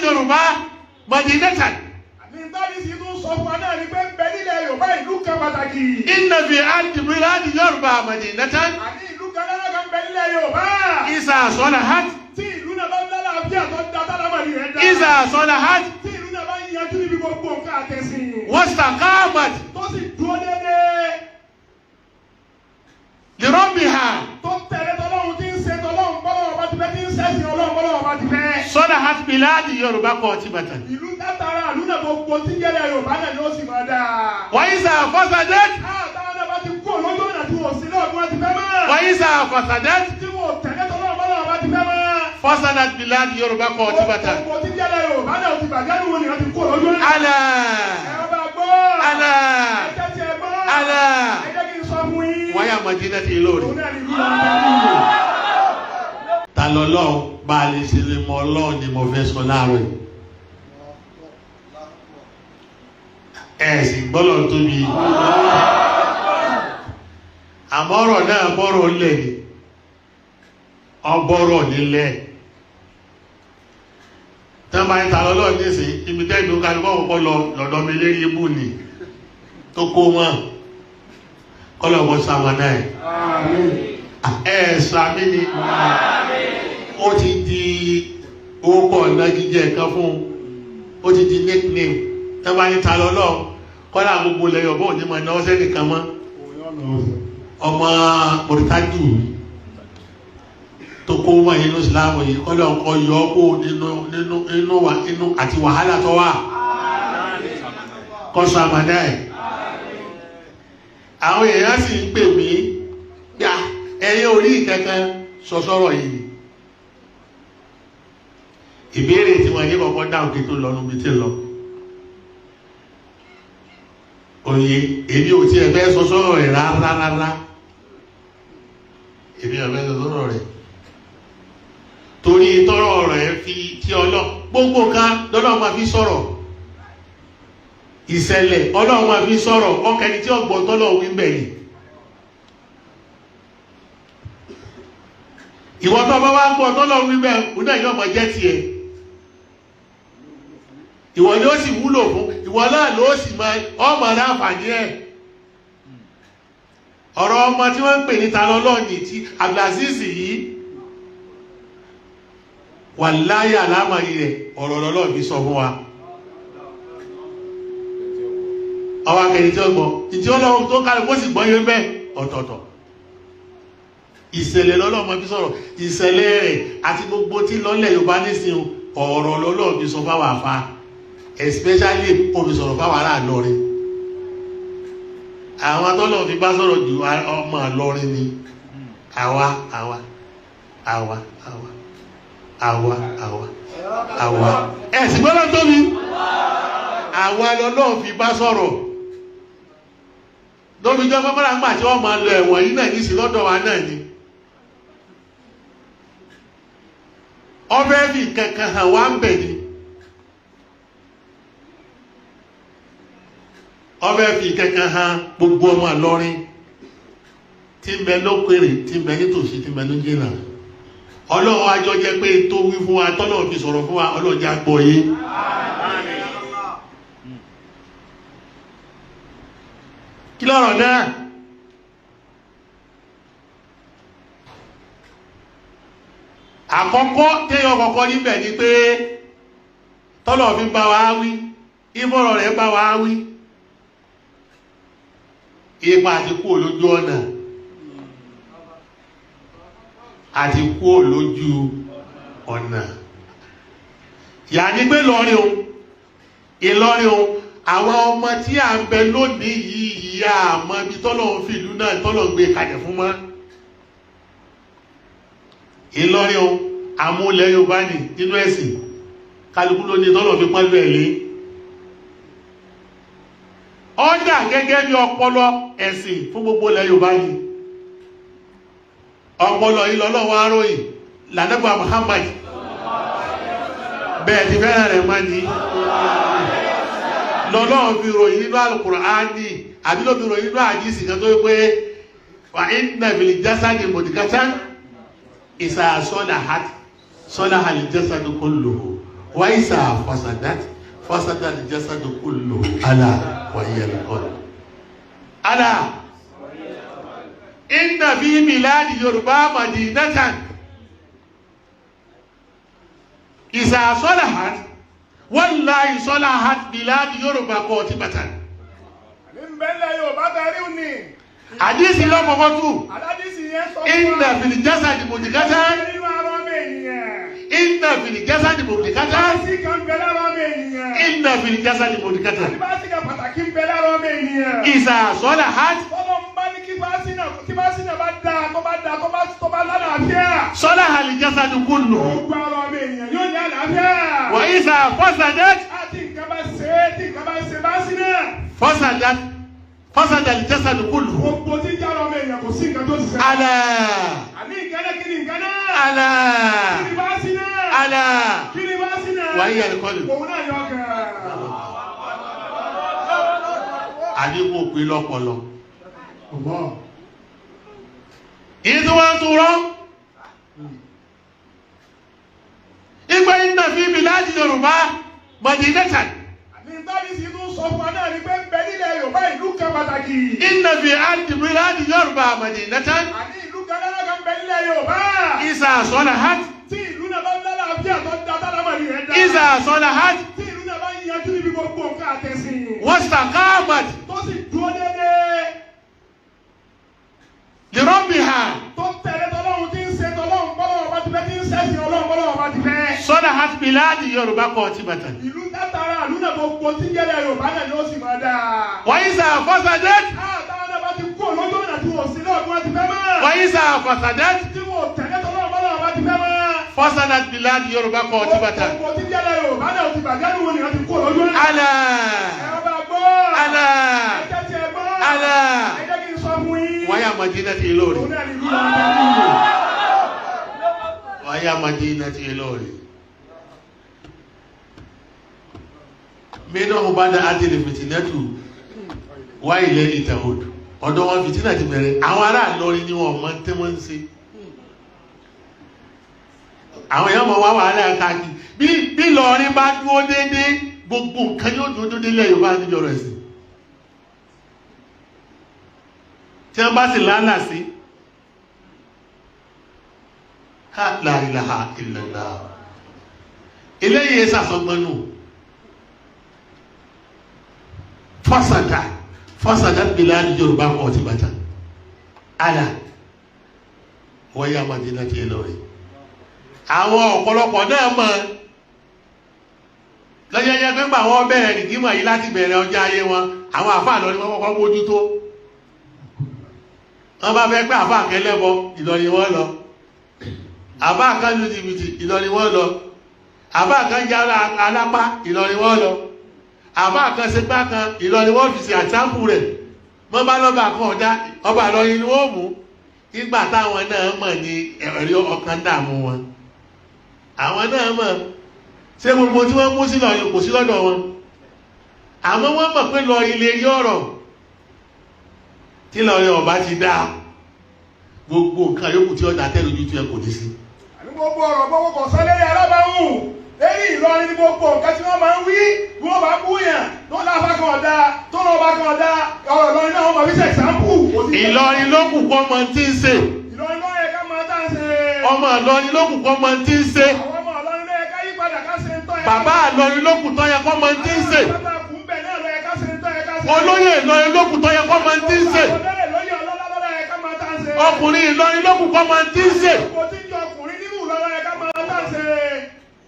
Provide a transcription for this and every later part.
Yorùbá madinatan. Inna fi biladi Yorùbá madinatan. Iza salahat. Iza salahat. Wastaqamat. Lirabbiha. Salahat biladi Yorùbá qatibatan. Wa iza fasadat. Wa iza fasadat. Fasadat biladi Yorùbá qatibatan. Ala. Ala. Ala. Waya madinati ILORIN. Ta lọ́lọ́run bá lè ṣe lè mọ Ọlọ́run ni mo fẹ́ sọ láàárọ̀ yìí. Ẹ̀sìn gbọ́lọ̀ tóbi. Àmọ́rọ̀ náà bọ́rọ̀ lẹ̀ ni. Ọbọ̀rọ̀ nílẹ̀. Tán bá ń ta lọ́lọ́run ní sí ibi tẹ́gbẹ̀ ó kálùkọ́ ọ̀pọ̀ lọ́dọ̀ mi lérí ibù ni tó kó wọn. Kọ́lọ̀wọ́ sáwọn náà. Sàmì ni. Ó ti di orúkọ ìnagijẹ kan fún, ó ti di nickname. Tán bá ń ta lọ́lọ́run kọ́lá gbogbo lẹ́yọ̀ bọ́ ní ma náà sẹ́nìkan mọ́. Ọmọ Mọ̀rítàjù tó kó wọ́n inú ìsìláàmù yìí kọ́lá ọkọ̀ yọ kó nínú àti wàhálà tó wà kọ́sọ àmàdá ẹ̀. Àwọn èèyàn sì ń pè mí gbà ẹyẹ orí ìkẹ́kẹ́ sọ́sọ́rọ̀ yìí. Ìbéèrè tí wọ́n yí kọ́kọ́ dáhùn kí tó lọ níbi tí lọ. Oye, èmi ò tí ẹ fẹ́ sọ sọ́rọ̀ rẹ̀ rárá. Èmi ò fẹ́ sọ sọ́rọ̀ rẹ̀. Torí tọ́rọ̀ rẹ̀ fi tí gbogbo kan lọ́lọ́ máa fi sọ̀rọ̀. Ìṣẹ̀lẹ̀ Ọlọ́run máa fi sọ̀rọ̀ ọkẹni tí ọgbọ̀n tọ́lọ̀ wí bẹ̀yìn. Ìwọ tó bá wá gbọ́ tọ́lọ̀ wí bẹ̀ òun náà yóò mọ̀ jẹ́ tiẹ̀. Ìwọ ni ó sì wúlò fún, ìwọ náà ló sì máa ọmọ rẹ̀ àǹfààní ẹ̀. Ọ̀rọ̀ ọmọ tí wọ́n ń pè ní talọ́lọ́ọ̀nì tí Abdulaziz yìí wà láyé àlámàrí rẹ̀ ọ̀rọ̀ lọ́lọ́ fi sọ fún wa. Ọwọ́ akẹ́ni tí ó gbọ́, ìtí Ọlọ́run tó kálẹ̀ kó sì gbọ́ yé bẹ́ẹ̀ ọ̀tọ̀ọ̀tọ̀. Ìṣẹ̀lẹ̀ lọ́lọ́ máa fi sọ̀rọ̀, ìṣẹ̀lẹ̀ rẹ̀ àti gbogbo tí lọ́lẹ̀ Yorùbá nísìn ọ̀rọ̀ lọ́lọ́ fi sọ fáwọn àfa, especially omi sọ̀rọ̀ fáwọn ará Ìlọrin. Àwọn tọ́lọ̀ fi bá sọ̀rọ̀ jù ọmọ Ìlọrin ni àwa. Ẹ̀sìn gbọ́dọ̀ tóbi. Àwa lọ́lọ́ fi bá sọ̀rọ̀. Lóbi jọ fọ́fọ́lá ń gbà tí wọ́n máa lọ ẹ̀wọ̀n yìí náà ní sí lọ́dọ̀ wa náà ni. Ọbẹ̀ fi kankan hàn wá ń bẹ̀ ni. Ọbẹ̀ fi kankan hàn gbogbo ọmọ Ìlọrin tí ń bẹ lókèrè, tí ń bẹ nítòsí, tí ń bẹ lójìnà. Ọlọ́run àjọ jẹ́ pé tó wí fún wa tọ́lọ̀ fi sọ̀rọ̀ fún wa Ọlọ́run já gbọ́ yé. Kí lọ́rọ̀ náà? Àkọ́kọ́ téyàn kọ́kọ́ níbẹ̀ ni pé tọ́lọ̀ fi bá wa wí, ìmọ̀rọ̀ rẹ̀ bá wa wí. Ipa àti kú olójú ọ̀nà. Àti kú lójú ọ̀nà. Yà ní pé Ìlọrin o, àwọn ọmọ tí a ń bẹ lónìí yìí ìyá àmọ́ ibi tọ́lọ̀ ń fi ìlú náà tọ́lọ̀ ń gbé kalẹ̀ fún mọ́. Ìlọrin o, àmúlẹ̀ Yorùbá ní nínú ẹ̀sìn, kálukú ló ní tọ́lọ̀ fi pọ́lú ẹ̀lẹ́. Ọ́dà gẹ́gẹ́ bí ọpọlọ ẹ̀sìn fún gbogbo ilẹ̀ Yorùbá ní. Ọpọlọ ìlọ́lọ́wọ́ aróyìn lànàbà Muhammad bẹ́ẹ̀ ti fẹ́ràn rẹ̀ máa ní lọ́lọ́wọ́ fi ròyìn nínú Al-Qur'ani àbí ló fi ròyìn nínú àdísì kan tó pé wà inna fil jasadi mudghatan idha salahat salaha al-jasadu kulluhu وإذا فسدت فسد الجسد كله ألا وهي القلب ألا إن في بلاد يوربا مدينة إذا صلحت والله صلحت بلاد يوربا قاطبة. حديث لو مغتو إن في الجسد مدغة إن في الجسد مدغة إن في الجسد مدغة إذا صلحت صلح الجسد كله وإذا فسدت فسد الجسد كله. ألا ألا ألا وهي القلب. àdínkù pé lọ́pọlọ. ìdí wọn tún rọ ìgbà iná fi bíláàdì Yorùbá mọ̀dínẹ́tà. nítorí sí tún sọ fún wa náà ní pé ń bẹ nílẹ̀ Yorùbá ìlú kan pàtàkì. iná fi bíláàdì Yorùbá mọ̀dínẹ́tà. àní ìlú kan lára kan bẹ nílẹ̀ Yorùbá. ìsà sọ́nà hàt. tí ìlú náà bá ń dára àbí àtọ́ dáadáa lámà ní ẹ̀dá. ìsà sọ́nà hàt. tí ìlú náà bá ń yanjú níbi gbogbo nǹkan àtẹ̀sìn. wọ́n sàkáàmàt. tó sì dúró déédéé. lirọ́bìhà. tó tẹ̀lé tọ́lọ́run tí ń ṣe tọ́lọ́run bọ́lọ́run bá ti fẹ́ tí ń ṣẹ̀sìn Ọlọ́run bọ́lọ́run bá ti fẹ́. sọ́nà hàt bíláàdì Yorùbá qatibatan. ìlú látara ìlú náà gbogbo tí jẹ́lẹ̀ Yorùbá náà yóò sì máa dáa. wa iza fasadat. táwọn náà bá ti kú lójú ọ̀nà tí wọ́n sí náà bí wọ́n ti fẹ́ mọ́. wa iza fasadat. tí wọ́n tẹ̀lé tọ́lọ́run bọ́lọ́run bá ti fẹ́ mọ́. fasadat bíláàdì Yorùbá qatibatan. gbogbo tí jẹ́lẹ̀ Yorùbá náà ti bàjẹ́ nù ní wọ́n ti kú lójú ọ̀nà. ala ala ala waya madinati Ilori. waya madinati Ilori. mẹ́nà ọ̀bádà adìrẹ fìtínẹ́tù wá ilẹ̀ ìtàhùd ọ̀dọ̀ wọn fìtínà ti bẹ̀rẹ̀ àwọn ará Ìlọrin ni wọn mọ̀ tẹ́ wọ́n ń ṣe àwọn èèyàn mọ̀ wá wàhálà káàkiri bí Ìlọrin bá dúró déédé gbogbo nǹkan yóò dúró déédé lẹ́yìn Yorùbá níjọ rẹ̀ sí tí wọ́n bá sì lánà sí la ilaha illallah eléyìí sàsọgbọ́nù fasada biladi Yorùbá qatibatan ala waya madinati Ilori. àwọn ọ̀pọ̀lọpọ̀ náà mọ̀ lọ́jọ́jẹ́ pé gbà wọ́n bẹ̀rẹ̀ nìdímọ̀ yìí láti bẹ̀rẹ̀ ọjọ́ ayé wọn àwọn àfáà lọ ní wọ́n kọ́kọ́ mójú tó wọ́n bá fẹ́ pé àfáà kẹlẹ́bọ Ìlọrin wọ́n lọ àfáà kan lu jìbìtì Ìlọrin wọ́n lọ àfáà kan jẹ́ alápá Ìlọrin wọ́n lọ àfáà kan ṣe gbá kan Ìlọrin wọ́n fi ṣe àtàkù rẹ̀ wọ́n bá lọ́ba kan ọ̀dá ọba Ìlọrin ni wọ́n mú nígbà táwọn náà mọ̀ ní ẹ̀rí ọkàn dààmú wọn àwọn náà mọ̀ ṣé gbogbo tí wọ́n mú sí lọ́yìn kò sí lọ́dọ̀ wọn àmọ́ wọ́n mọ̀ pé lọ ilé yọ̀rọ̀ tí lọ́yìn ọba ti dá gbogbo nǹkan yòókù tí ọjà tẹ́lẹ̀ ojú tí ẹ kò ní sí. àní gbogbo ọ̀rọ̀ gbogbo kò sọ lẹ́yìn alábàáhùn lẹ́yìn Ìlọrin ní gbogbo nǹkan tí wọ́n máa ń wí bí wọ́n bá bú yàn tó láfa kan ọ̀dà tó lọ́ba kan ọ̀dà ọ̀rọ̀ Ìlọrin náà wọ́n máa fi ṣe ẹ̀sánpù. Ìlọrin ló kù kọ́ mọ tí ń ṣe. Ìlọrin ló yẹ ká máa tá à ń ṣe. ọmọ Ìlọrin ló kù kọ́ mọ tí ń ṣe. àwọn ọmọ Ìlọrin ló yẹ ká yí padà ká ṣe ń tọ́ yẹ. bàbá Ìlọrin ló kù tọ́ yẹ kọ́ mọ tí ń ṣe. olóyè Ìlọrin ló kù tọ́ yẹ kọ́ mọ tí ń ṣe. ọkùnrin Ìlọrin ló kù kọ́ mọ tí ń ṣe.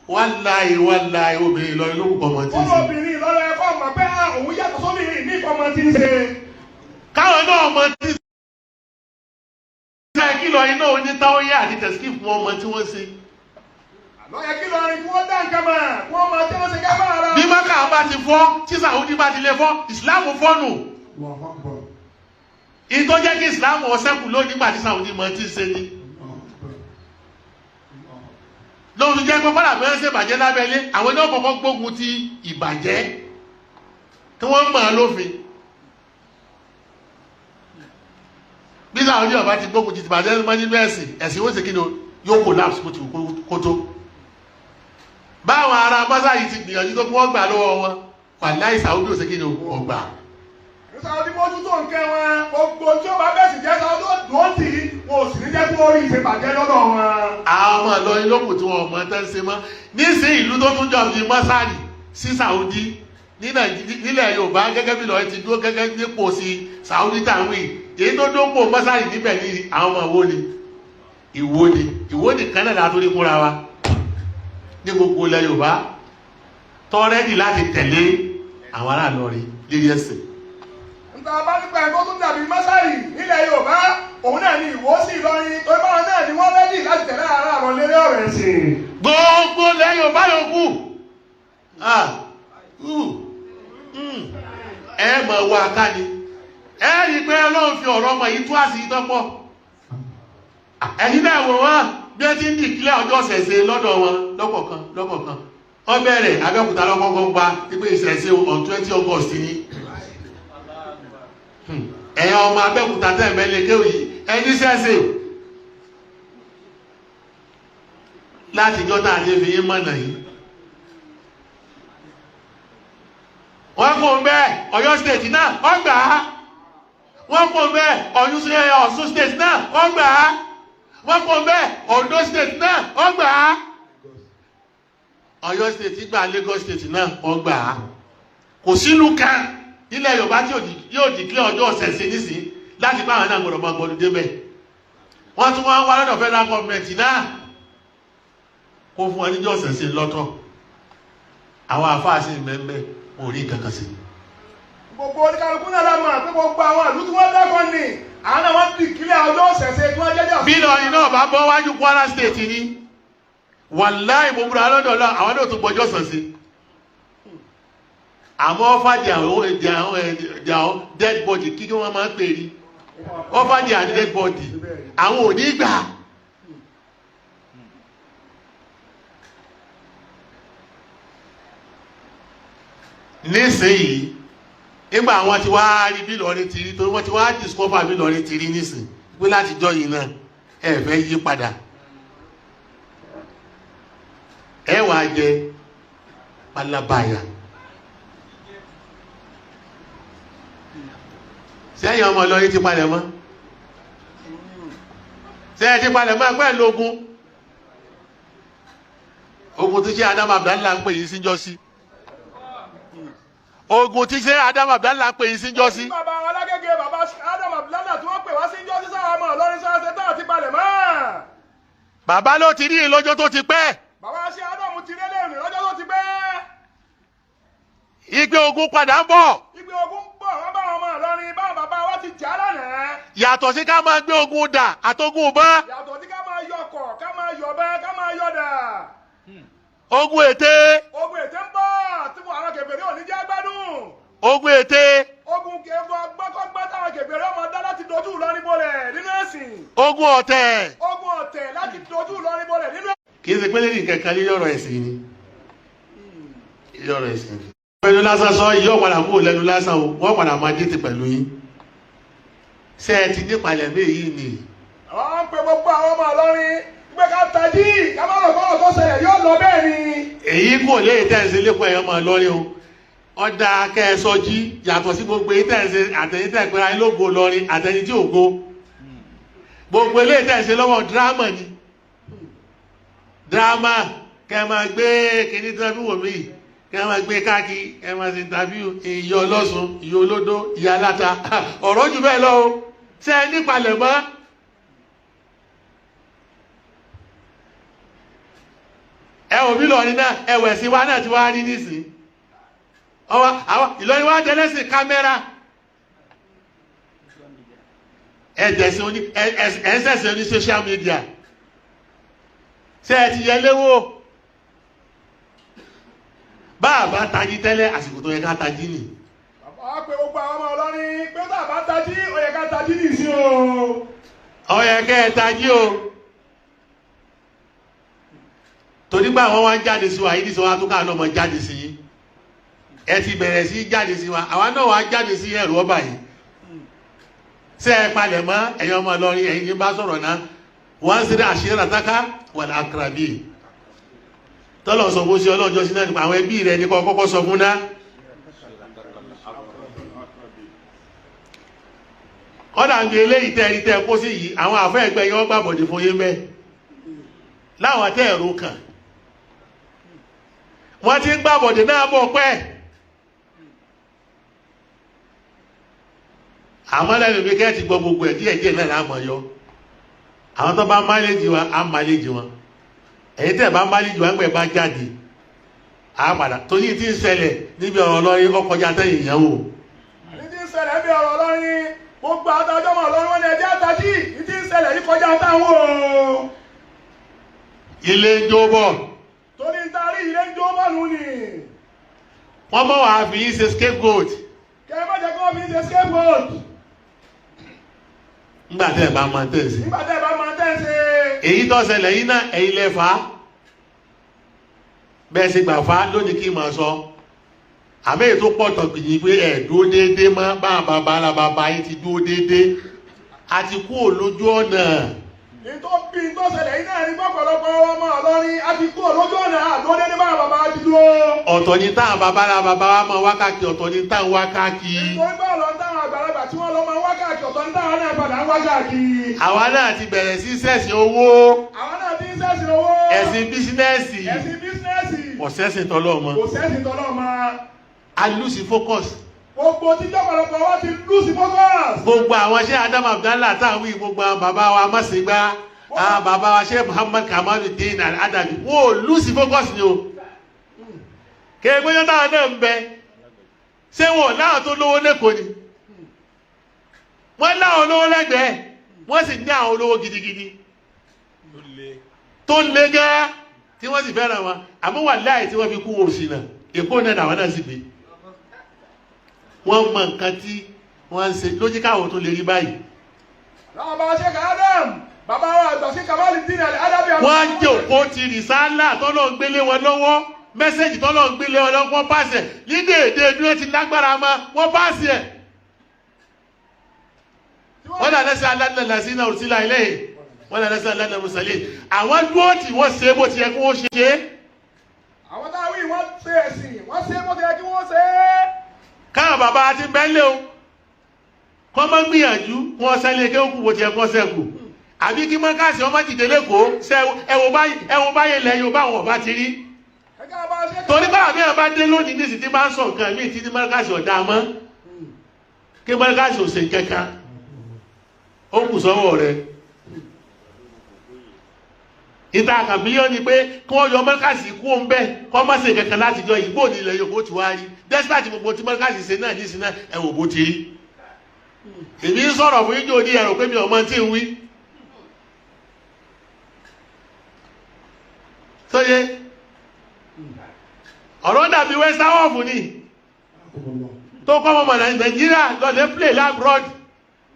wàláì obìnrin Ìlọrin ló kù kọ́ mọ tí ń ṣe. obìnrin Ìlọrin ẹ̀kọ́ ọmọ pé òun yàtọ̀ sóbìnrin ní ìkọ́ mọ tí ń ṣe. káwọn náà mọ tí ń ṣe kí Ìlọrin náà ní táwọn yẹ àti tẹ̀síkì fún ọmọ tí wọ́n ṣe. lọ́yẹ̀ kí Ìlọrin kí wọ́n dá nǹkan mọ̀ wọ́n máa tí wọ́n ṣe ká bá ara. bí Mákà bá ti fọ́ tí Sàúdí bá ti lè fọ́ ìsìláàmù fọ́nù. ìtọ́jẹ́ kí ìsìláàmù ọ̀sẹ́kù lónìí nígbà tí Sàúdí mọ tí ń ṣe ni. lóòrùn jẹ́ pé kọ́lá bẹ́ẹ̀ ṣe bàjẹ́ lábẹ́lé àwọn náà kọ́kọ́ gbógun ti ìbàjẹ́ tí wọ́n mọ̀ ọ́ lófin. bí Sàúdí ọba ti gbógun ti ìbàjẹ́ mọ́ nínú ẹ̀sìn ó ṣe kí ni yóò collapse kó tó. báwọn ará mọ́sá yìí ti gbìyànjú tó kí wọ́n gbà lọ́wọ́ wọn wàláhì Saudi òsèké ni ọgbà. Saudi mójú tó ń kẹ́ wọn gbogbo tí ó bá bẹ́ẹ̀ sì jẹ́ Saudi ó tì í wọn ò sì ní jẹ́ kí wọ́n rí ìṣèbàjẹ́ lọ́dọ̀ wọn. àwọn ọmọ Ìlọrin lókùn tí wọn ò mọ tẹ́ ń ṣe mọ́ nísìnyí ìlú tó tún jọ fi mọ́sálì sí Saudi nílẹ̀ Yorùbá gẹ́gẹ́ bí lọ́ọ́ ti dúró gẹ́gẹ́ nípò sí Saudi tàwí èyí tó dóńpò mọ́sálì níbẹ̀ ní àwọn ọmọ ìwó ni kan náà látó ní múra wa ní gbogbo ilẹ̀ Yorùbá tọ́rẹ́dì láti tẹ̀lé àwọn ará Ìlọrin lérí ẹ̀sìn. nta bá nípa ẹ̀kọ́ tó dàbí mọ́sálì nílẹ̀ Yorùbá òun náà ni Ìwó sí Ìlọrin tó báwọn náà ni wọ́n rẹ́dì láti tẹ̀lé ará àwọn lérí ọ̀rọ̀ ẹ̀sìn. gbogbo ilẹ̀ Yorùbá yòókù ẹ mọ̀ wá ká ni ẹ rí i pé Ọlọ́run fi ọ̀rọ̀ ọmọ yìí tú àṣírí tọ́pọ̀ ẹ̀yin náà wò wọ́n bí ẹ ti ń dìkílẹ̀ ọjọ́ ṣẹ̀ṣẹ̀ lọ́dọ̀ wọn lọ́kọ̀ọ̀kan wọ́n bẹ̀rẹ̀ Abẹ́òkúta lọ́kọ̀ọ̀kan gba pípé ìṣẹ̀ṣẹ̀ on 20 August ni ẹ̀yin ọmọ Abẹ́òkúta tẹ̀ mẹ́lẹ̀ kéwì yìí ẹni ṣẹ̀ṣẹ̀ láti jọ́ta àti fi yín mọ̀nà yìí wọ́n kò bẹ́ẹ̀ Ọ̀yọ́ state náà wọ́n gbà á wọ́n kò bẹ́ẹ̀ Ọ̀ṣun state náà wọ́n gbà á wọ́n kò bẹ́ẹ̀ Ondo state náà wọ́n gbà á Ọ̀yọ́ state gbà Lagos state náà wọ́n gbà á kò sínú kan nílẹ̀ Yorùbá tí yóò dìklẹ́ ọjọ́ ọ̀sẹ̀sẹ̀ nísìn láti bá àwọn náà gbọ́dọ̀ máa gbọ́dọ̀ débẹ̀ wọ́n tún wọ́n wá lọ́dọ̀ federal government náà kó fún wọn níjọ́ ọ̀sẹ̀sẹ̀ lọ́tọ̀ àwọn àfáàsì mẹ́mẹ́ wọn ò rí kankan sí. gbogbo oníkàlùkù náà la mọ̀ pé gbogbo àwọn ìlú tí wọ́n dákọ̀ ni àwọn náà wọ́n dìklẹ́ ọjọ́ ọ̀sẹ̀sẹ̀ tí wọ́n jẹ́jọ́. bí Ìlọrin náà bá bọ́ wájú Kwara state ni wàláì mo múra lọ́dọ̀ lọ àwọn náà tún gbọ́jọ́ sàn sí àmọ́ fàdí àwọn dead body kí wọ́n máa ń pè rí ọ́fàdí àwọn dead body àwọn ò ní gbà. nísìnyí nígbà àwọn ti wá rí bí Ìlọrin ti rí torí wọ́n ti wá discover bí Ìlọrin ti rí nísìn pé láti jọ yìí náà ẹ fẹ́ yí padà ẹ wàá jẹ palabaya sẹ́yìn ọmọ Ìlọrin ti palẹ̀ mọ́ sẹ́yìn ti palẹ̀ mọ́ ẹgbẹ́ lógún ogun tí ṣe Adam Abdallah ń pè yìí síjọ́ sí ogun tí ṣe Adam Abdallah ń pè yìí síjọ́ sí. bàbá alágége bàbá Adam Abdallah tí wọ́n pè wá síjọ́ sí sáwọn ọmọ Ìlọrin sọ́ọ́sẹ̀ tó ti palẹ̀ mọ́. bàbá ló ti rí ìlọ́jọ́ tó ti pẹ́. bàbá ṣe Adam ti rí lẹ́rìn lọ́jọ́ tó ti pẹ́. ìgbé ogun padà ń bọ̀. ìgbé ogun ń bọ̀ wọ́n bá ọmọ Ìlọrin báwọn bàbá wa ti jà lánàá. yàtọ̀ sí ká máa gbé ogun dà àtọ́gùn bọ́. yàtọ̀ sí ká máa yọkọ̀ ká máa yọ̀bẹ ká máa yọ̀dà. ogun ète. ogun ète ń bọ̀ tí mo àwọn kèfèrí ò ní jẹ́ gbádùn. ogun ète. ogun kẹfọ gbọ́kọ́gbọ́ táwọn kèfèrí ọmọ dá láti dojú Ìlọrin bolẹ̀ nínú ẹ̀sìn. ogun ọ̀tẹ̀. ogun ọ̀tẹ̀ láti dojú Ìlọrin bolẹ̀ nínú ẹ̀sìn. kì í ṣe pé lẹ́yìn kankan lórí ọ̀rọ̀ ẹ̀sìn ni lórí ọ̀rọ̀ ẹ̀sìn ni. pẹ̀lú lásán sọ yóò padà kú lẹ́nu lásán o wọ́n padà máa dé ti pẹ̀lú yín ṣé ẹ ti nípalẹ̀ méyì ni. àwọn ń pe gbogbo àwọn ọmọ Ìlọrin pé ká tají ká má lọ fọwọ́ tó ṣẹlẹ̀ yóò lọ bẹ́ẹ̀ ni. èyí kò lè tẹ̀sí lẹ́kọ̀ọ́ ẹ̀yọ́ máa lọ́rin o ọ̀dà kẹsọ́jí yàtọ̀ sí gbogbo èyí tẹ̀sí àtẹ̀yìn tẹ̀ pé ayé lógo lọ́rin àtẹ̀yìn tí ò go gbogbo eléyìí tẹ̀sí lọ́wọ́ dírámà ni dírámà kẹ́ máa gbé kíní tí wọ́n fi wò mí kẹ́ máa gbé káàkiri kẹ́ máa ṣe interview ìyá ọlọ́sùn ìyá olódó ìyá aláta ọ̀rọ̀ jù bẹ́ẹ̀ lọ o ṣe é nípalẹ̀ mọ́. ẹ ò bí lọrin náà ẹwẹ̀ sí wa náà ti wá rí nísìn Ìlọrin wá tẹ́lẹ̀sìn kámẹ́rà ẹ̀ẹ́sẹ̀sẹ̀ ní social media ṣe ẹ ti yẹ léwó bá tají tẹ́lẹ̀ àsìkò tó yẹ ká tají nì. bàbá pé gbogbo àwọn ọmọ Ìlọrin pé tá a bá tají ó yẹ ká tají nì sí o. ó yẹ kẹ́ ẹ tají o torí pé àwọn wá ń jáde sí wa yìí ní sọ wá tó káà náà mọ jáde sí yín ẹ ti bẹ̀rẹ̀ sí jáde sí wa àwa náà wá jáde sí ẹ̀rù ọba yìí ṣé ẹ palẹ̀ mọ́ ẹ̀yin ọmọ Ìlọrin ẹ̀yin ní bá sọ̀rọ̀ náà wọ́n ń ṣe àṣírí àtàkà wal akrabi tọ́lọ̀ sọ fún sí ọlọ́jọ́ sí náà nípa àwọn ẹbí rẹ̀ ní kọ́kọ́ sọ fún náà. ọ̀dà ń gbé eléyìí tẹ́rí tẹ́ kó sí yìí àwọn àfẹ́ ẹgbẹ́ yọ́ gbàbọ̀dé fún yín bẹ́ẹ̀ láwọn tẹ́ ẹ̀rọ kàn wọ́n ti ń gbàbọ̀dé náà bọ̀ pẹ́ àmọ́ lẹ́nu bí kẹ́ẹ̀tì gbọ́ gbogbo ẹ̀ díẹ̀ náà láàmọ̀ yọ àwọn tó bá máléjì wa á máléjì wọn èyí tẹ́ bá máléjì wa ń gbẹ̀ bá jáde á padà torí tí ń ṣẹlẹ̀ níbi ọ̀rọ̀ lọ́rin ọkọjá tẹ́yìn ìyàwó ní tí ń ṣẹlẹ̀ níbi ọ̀rọ̀ lọ́rin gbogbo àtàjọ́ mọ̀ lọ́rin wọn ni ẹjẹ́ àtàjì ní tí ń ṣẹlẹ̀ yìí kọjá táwọn o. ilé ń jó bọ̀ torí ń tarí ilé ń jó bọ̀ nù ni. wọ́n mọ̀ wá fi yín ṣe scapegoat. kẹ́ ẹ má jẹ́ kó fi ṣe scapegoat. nígbà tẹ́ ẹ bá máa tẹ̀ sí. nígbà tẹ́ ẹ bá máa tẹ̀ sí. èyí tó ṣẹlẹ̀ yìí náà ẹ̀yin lẹ fà á bẹ́ẹ̀ sì gbà fà á lónìí kí n máa sọ àmì ètò pọ̀tọ̀ gbìyànjú pé ẹ̀ dúró déédéé mọ́ bá bàbá ara bàbá yín ti dúró déédéé àti kú òlójú ọ̀nà. ìtòbí tó ṣẹlẹ̀ yìí náà ní pọ̀pọ̀lọpọ̀ ọmọ ọlọ́rin àti kú òlójú ọ̀nà àdúró déédéé bá bàbá ti dúró. ọ̀tọ̀ ni táwọn bàbá ara bàbá wa máa wá káàkiri ọ̀tọ̀ ni táwọn wá káàkiri. nítorí pé ọ̀lọ́ táwọn àgbàlagbà tí wọ́n lọ máa wá káàkiri ọ̀tọ̀ ní táwọn náà padà ń wá káàkiri. àwa náà ti bẹ̀rẹ̀ sí sẹ́ẹ̀sì owó. àwọn náà ti ń sẹ́ẹ̀sì owó. ẹ̀sìn bísínẹ́sì. ẹ̀sìn bísínẹ́sì. kò sẹ́sìn tọ́lọ́ mọ́. kò sẹ́sìn tọ́lọ́ mọ́. a lose focus. gbogbo tíjọ́ pọ̀lọpọ̀ wọ́n ti lose focus. gbogbo àwọn ṣé Adam Abdallah táwọn wí gbogbo àwọn bàbá wa Màsígbà àwọn bàbá wa ṣé Muhammad Kamaluddin Al-Adabi wọ́n ò lose focus ni o. kéègbéyàn táwọn náà ń bẹ ṣé wọn láwọn tó lówó lẹ́kọ̀ọ́ ni wọ́n láwọn olówó lẹ́gbẹ̀ẹ́ wọ́n sì ní àwọn olówó gidigidi tó lé gẹ́ tí wọ́n sì fẹ́ràn wọn àmọ́ wà láì tí wọ́n fi kú òsì náà èkó náà làwọn náà sì gbé wọ́n mọ nǹkan tí wọ́n ń ṣe lójú káwọn tó lè rí báyìí. láwọn bá ṣe ká Adam bàbá wa àgbà sí Kamaluddin Al-Adabi. wọ́n jòkó ti rìsálà tọ́lọ́ ń gbélé wọn lọ́wọ́ mẹ́sẹ̀jì tọ́lọ́ ń gbélé wọn lọ́wọ́ wọ́n pàṣẹ ní déédéé bí wọ́n ti lágbára mọ́ wọ́n pàṣẹ. wọ́n dà lẹ́sẹ̀ aládùn làṣínà òsínlá ilé wọ́n dà lẹ́sẹ̀ aládùn mùsàlẹ̀ àwọn dúró tí wọ́n ṣe bó ti yẹ kí wọ́n ṣe é. àwọn táwọn yìí wọ́n ṣe ẹ̀sìn wọ́n ṣe bó ti yẹ kí wọ́n ṣe é. káwọn bàbá ti bẹ́lẹ̀ o kọ́ mọ́ gbìyànjú wọ́n sẹ́lẹ̀ kí ó kú bó ti yẹ kọ́ sẹ́kù àbí kí mọ́ káàsì ọmọ jìdé lẹ́kọ̀ọ́ ṣe ẹwọ báyé lẹ yóò bá wọn bá ti rí torí báwọn mìíràn bá dé lónìí ní ìsìn tí bá ń sọ nǹkan míì tí mọ́ káàsì ọ̀dà mọ́ kí mọ́ káàsì òsè kẹka ó kù sọ́wọ́ rẹ̀ ìta àkàbíyọ́ ni pé kí wọ́n yọ mọ́kàsí kú ń bẹ́ kọ́ mọ́ sí kẹ̀kẹ́ láti jọ ìgbò ní ilẹ̀ Yorùbá ti wá rí despite gbogbo tí mọ́kàsí ṣe náà nísìn náà ẹ̀wò bó ti rí èmi ń sọ̀rọ̀ fún yíjọ ní ẹ̀rọ pé mi ọmọ tí ń wí sóye ọ̀rọ̀ dàbí western off ni tó kọ́ ọmọ Nàìjíríà lọ́dẹ̀ play labroad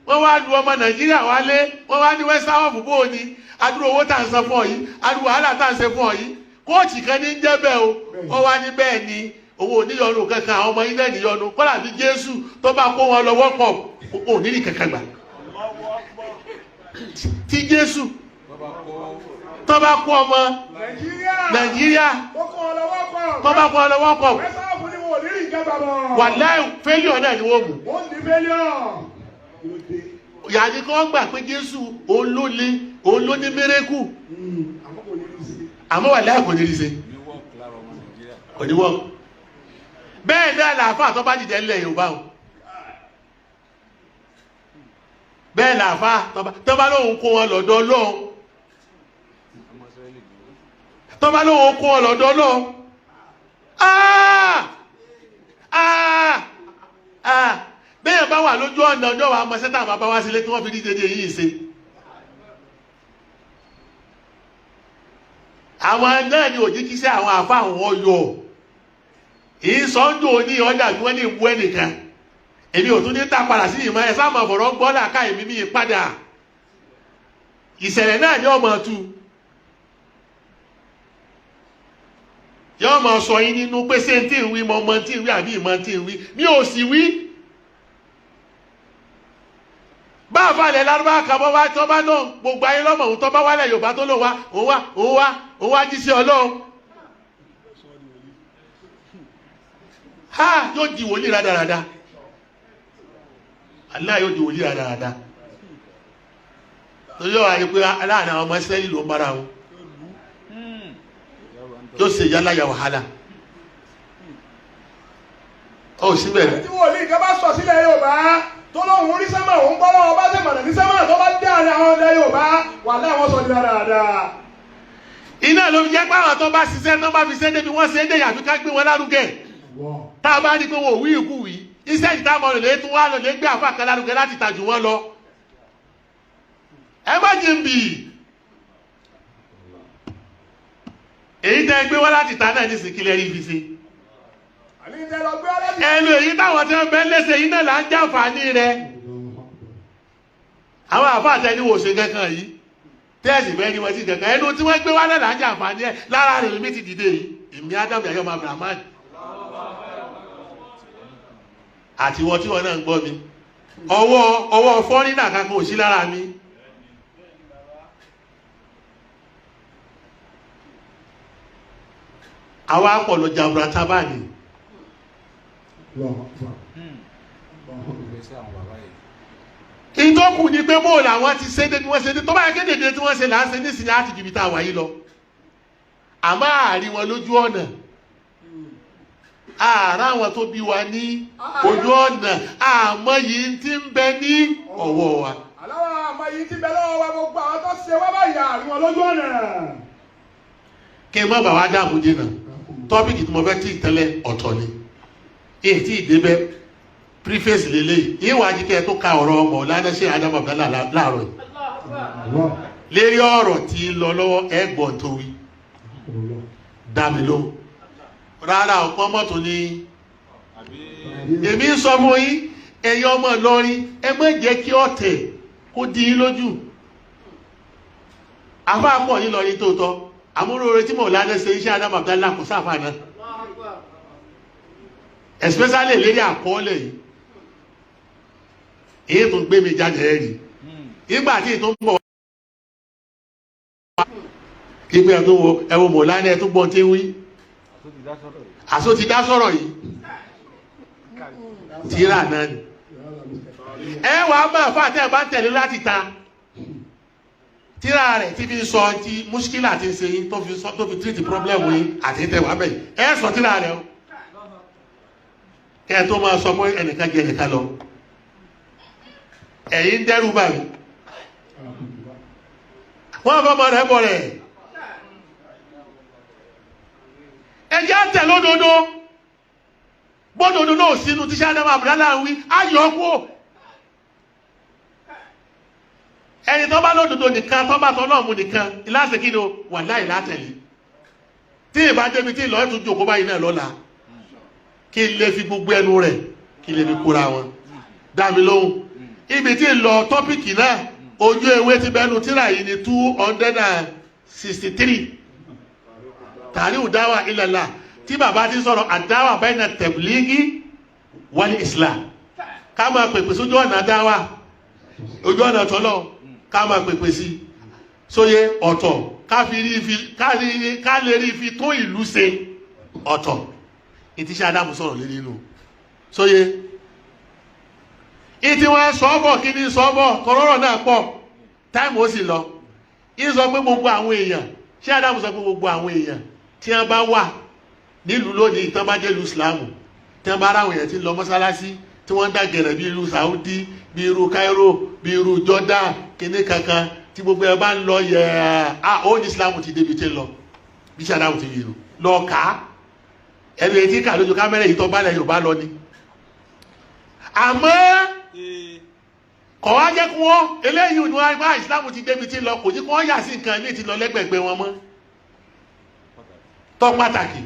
wọ́n wá lu ọmọ Nàìjíríà wálé wọ́n wá ní western off bó ni adúrò owó tà ń san fún ọ yìí adúrò wàhálà tà ń ṣe fún ọ yìí kóòtù kan ní jẹ́ bẹ́ẹ̀ o wọ́n wá ní bẹ́ẹ̀ ni owó oníyọnu kankan àwọn ọmọ yín náà níyọnu kọ́lá bí Jésù tó bá kó wọn lọ wọ́pọ̀ ò ní ní kankan gbà tí Jésù tó bá kó ọmọ Nàìjíríà tó bá kó wọn lọ wọ́pọ̀ wà láì fẹ́líọ̀ náà ni wọ́n mú yàní kọ́ gbà pé Jésù òun ló ní mérékù àmọ́ wà láì kò ní rí ṣe kò ní wọ́n bẹ́ẹ̀ náà làáfà tó bá dìde ńlẹ̀ Yorùbá o bẹ́ẹ̀ làáfà tó bá lóun kó wọn lọ́dọ̀ Ọlọ́run tó bá lóun kó wọn lọ́dọ̀ Ọlọ́run bẹ́ẹ̀ bá wà lójú ọ̀nà ọjọ́ wa mọ̀ sẹ́tà bàbá wá sílé tí wọ́n fi rí dédé yìí ṣe àwọn náà ni òjí kí sí àwọn àfá àwọn ọyọ̀ ìsọ́njò ní ọjà bí wọ́n ní ìwú ẹnìkan èmi ò tún ní ta padà sí ìmọ̀ ẹ̀ sáàmà fọ̀rọ̀ gbọ́dà ká èmi mi padà ìṣẹ̀lẹ̀ náà ni ọmọ tu yọ́ mọ̀ sọ yín nínú pé ṣé tí ń wí mọ́ ọmọ tí ń wí àbí ìmọ̀ tí ń wí mi ò sì wí bá àfàlẹ̀ lárúbá kàbọ́ wá tó bá náà gbogbo ayé lọ́mọ̀ òun tó bá wálẹ̀ Yorùbá tó lò wá òun wá jí sí Ọlọ́run ha yóò di wòlíì rádaràda Allah yóò di wòlíì rádaràda torí ọ̀rọ̀ àyè pé aláàánú àwọn ọmọ Ísírẹ́lì ló ń bára wọn yóò ṣe yálà yà wàhálà ó síbẹ̀ rẹ̀. tí wòlíì kan bá sọ sílẹ̀ Yorùbá tó lóhùn orí sẹ́mà òun gbọ́ lọ́wọ́ bá sẹ́mà ní sẹ́mà tó bá dé àárín àwọn ọ̀dẹ Yorùbá wà láwọn sọ ní dáadáa. iná ló fi jẹ́ pé àwọn tó bá ṣiṣẹ́ tó bá fi ṣe débi wọ́n ṣe é dé yàtú ká gbé wọn lárugẹ tá a bá ní pé wọn ò wí ìkú wí iṣẹ́ ìta mọ̀ lè tún wá lọ lè gbé àfa kan lárugẹ láti tàjù wọn lọ ẹ má jìn bì èyí tẹ́ gbé wọn láti ta náà ní sìnkílẹ̀ rí fi ṣe ẹnu èyí táwọn tí wọ́n bẹ́ lẹ́sẹ̀ yìí náà là ń jàǹfààní rẹ̀ àwọn àfa àtẹniwò ṣe kankan yìí tẹ́ẹ̀sì bẹ́ẹ̀ ni wọ́n ti kankan ẹnu tí wọ́n gbé wá náà là ń jàǹfààní ẹ̀ lára rẹ̀ mi ti dìde yìí èmi Ádámù Yahyah Abrahman àti wọ́n tí wọ́n náà ń gbọ́ mi ọwọ́ fọ́nrínà kankan ò sí lára mi. àwa àpọ̀lọ̀ jàmbùrà tábàní. ìtọ́kù ni pé bóòlù àwọn ti ṣe dé tí wọ́n ṣe dé tó bá yẹ kéde tí wọ́n ṣe là ń ṣe nísìnyí láti jùbí tá a wà yìí lọ àmọ́ àárín wọn lójú ọ̀nà àárá àwọn tó bí wa ní ojú ọ̀nà àmọ́ yìí ti ń bẹ ní ọwọ́ wa. aláwọ̀ àmọ́ yìí ti bẹ lọ́wọ́ wa gbogbo àwọn tó ṣe wá báyìí àárín wọn lójú ọ̀nà. kí n má bàa wá dáàbò dènà tọ́pìkì tí mo fẹ́ tí ì tẹ́lẹ̀ ọ̀tọ̀ ni èyí tí ì débẹ̀ preface lélẹ́yìí ìwádìí kẹ́ ẹ tó ka ọ̀rọ̀ ọmọ ọ̀lànà Sheikh Adam Abdallah láàárọ̀ lérí ọ̀rọ̀ tí ń lọ lọ́wọ́ ẹ̀gbọ́n tó wí dàmí ló rárá ọ̀pọ̀ mọ́tò ní èmi ń sọ fún yín ẹ̀yin ọmọ Ìlọrin ẹ má jẹ́ kí ọ̀tẹ̀ kó di yín lójú àfa pọ̀ nílọrin tó tọ́ àmúrò tí mo lánàá ṣe iṣẹ́ Adam Abdallah kò sáfà náà especially lérí àkọọ́lẹ̀ yìí èyí tó ń gbé mi jáde rí ìgbà tí tó ń bọ̀ ìgbà tó wo ẹwọ mọ̀ lánàá ẹ tó gbọ́n tí ń wí àsó ti dá sọ̀rọ̀ yìí tíra náà ni ẹ wà á máa fà tẹ́ ẹ bá ń tẹ̀lé láti ta tíra rẹ̀ tí fi sọ ti muskila ti ṣe yín tó fi treat problem yín àti tẹ̀wá bẹ́ẹ̀ ẹ sọ tíra rẹ̀ o kẹ́ ẹ tó máa sọ pé ẹnìkan jẹ ẹnìkan lọ ẹ̀yin dẹ́rù bá mi wọ́n fọmọ rẹ̀ bọ̀ rẹ̀ ẹjẹ́ tẹ̀ lódodo bódodo náà sínú tíṣà Adam Abdallah ń wí ayọ̀ kú ẹni tó bá lódodo nìkan tó bá tọ́ náà mú nìkan ìlàsẹ̀ kí ni o wà láì látẹ̀lé tí ìbá débi tí ìlọ́ọ̀ tún jòkó báyìí náà lọ́la kí n lè fi gbogbo ẹnu rẹ̀ kí n lè fi kóra wọn dá mi lóhùn ibi tí ń lọ tọ́pìkì náà ojú ewé ti bẹnu tíra yìí ni 263 tàríwù dáwà ilallah tí bàbá ti sọ̀rọ̀ àdáwà bayna tablighi wal islam ká máa pèpè sójú ọ̀nà dáwà ojú ọ̀nà tọ́lọ̀ ká máa pèpè sí sóyé ọ̀tọ̀ ká lè rí fi tó ìlú ṣe ọ̀tọ̀ ìtíṣẹ́ Ádámù sọ̀rọ̀ lé nínú sóyé ìtí wọn sọ́bọ̀ kí ní sọ́bọ̀ tọ́rọ̀rọ̀ náà pọ̀ táìmù ó sì lọ ìsọ pé gbogbo àwọn èèyàn ṣé Ádámù sọ pé gbogbo àwọn èèyàn tí wọ́n bá wà nílùú lónìí tán bá jẹ́ ìlú Ìsìlámù tí wọ́n bá ráwọn èèyàn tí ń lọ mọ́sálásí tí wọ́n ń dàgẹ̀rẹ̀ bí irú Saudi bí irú Cairo bí irú Jordan kíní kankan tí gbogbo ẹ bá ń lọ yẹ ó ní Ìsìlámù ti débi tí ń lọ bí ṣe Ádámù ti yìí lọ ká ẹnu etí kà lójú kámẹ́rà yìí tó bá lẹ̀ Yorùbá lọ ni àmọ́ kọ̀ wá jẹ́ kí wọ́n eléyìí ni wọ́n bá ìsìlámù ti débi tí lọ kò jí kí wọ́n yà sí nǹkan ní ti lọ lẹ́gbẹ̀gbẹ̀ wọn mọ́ tọ́ pàtàkì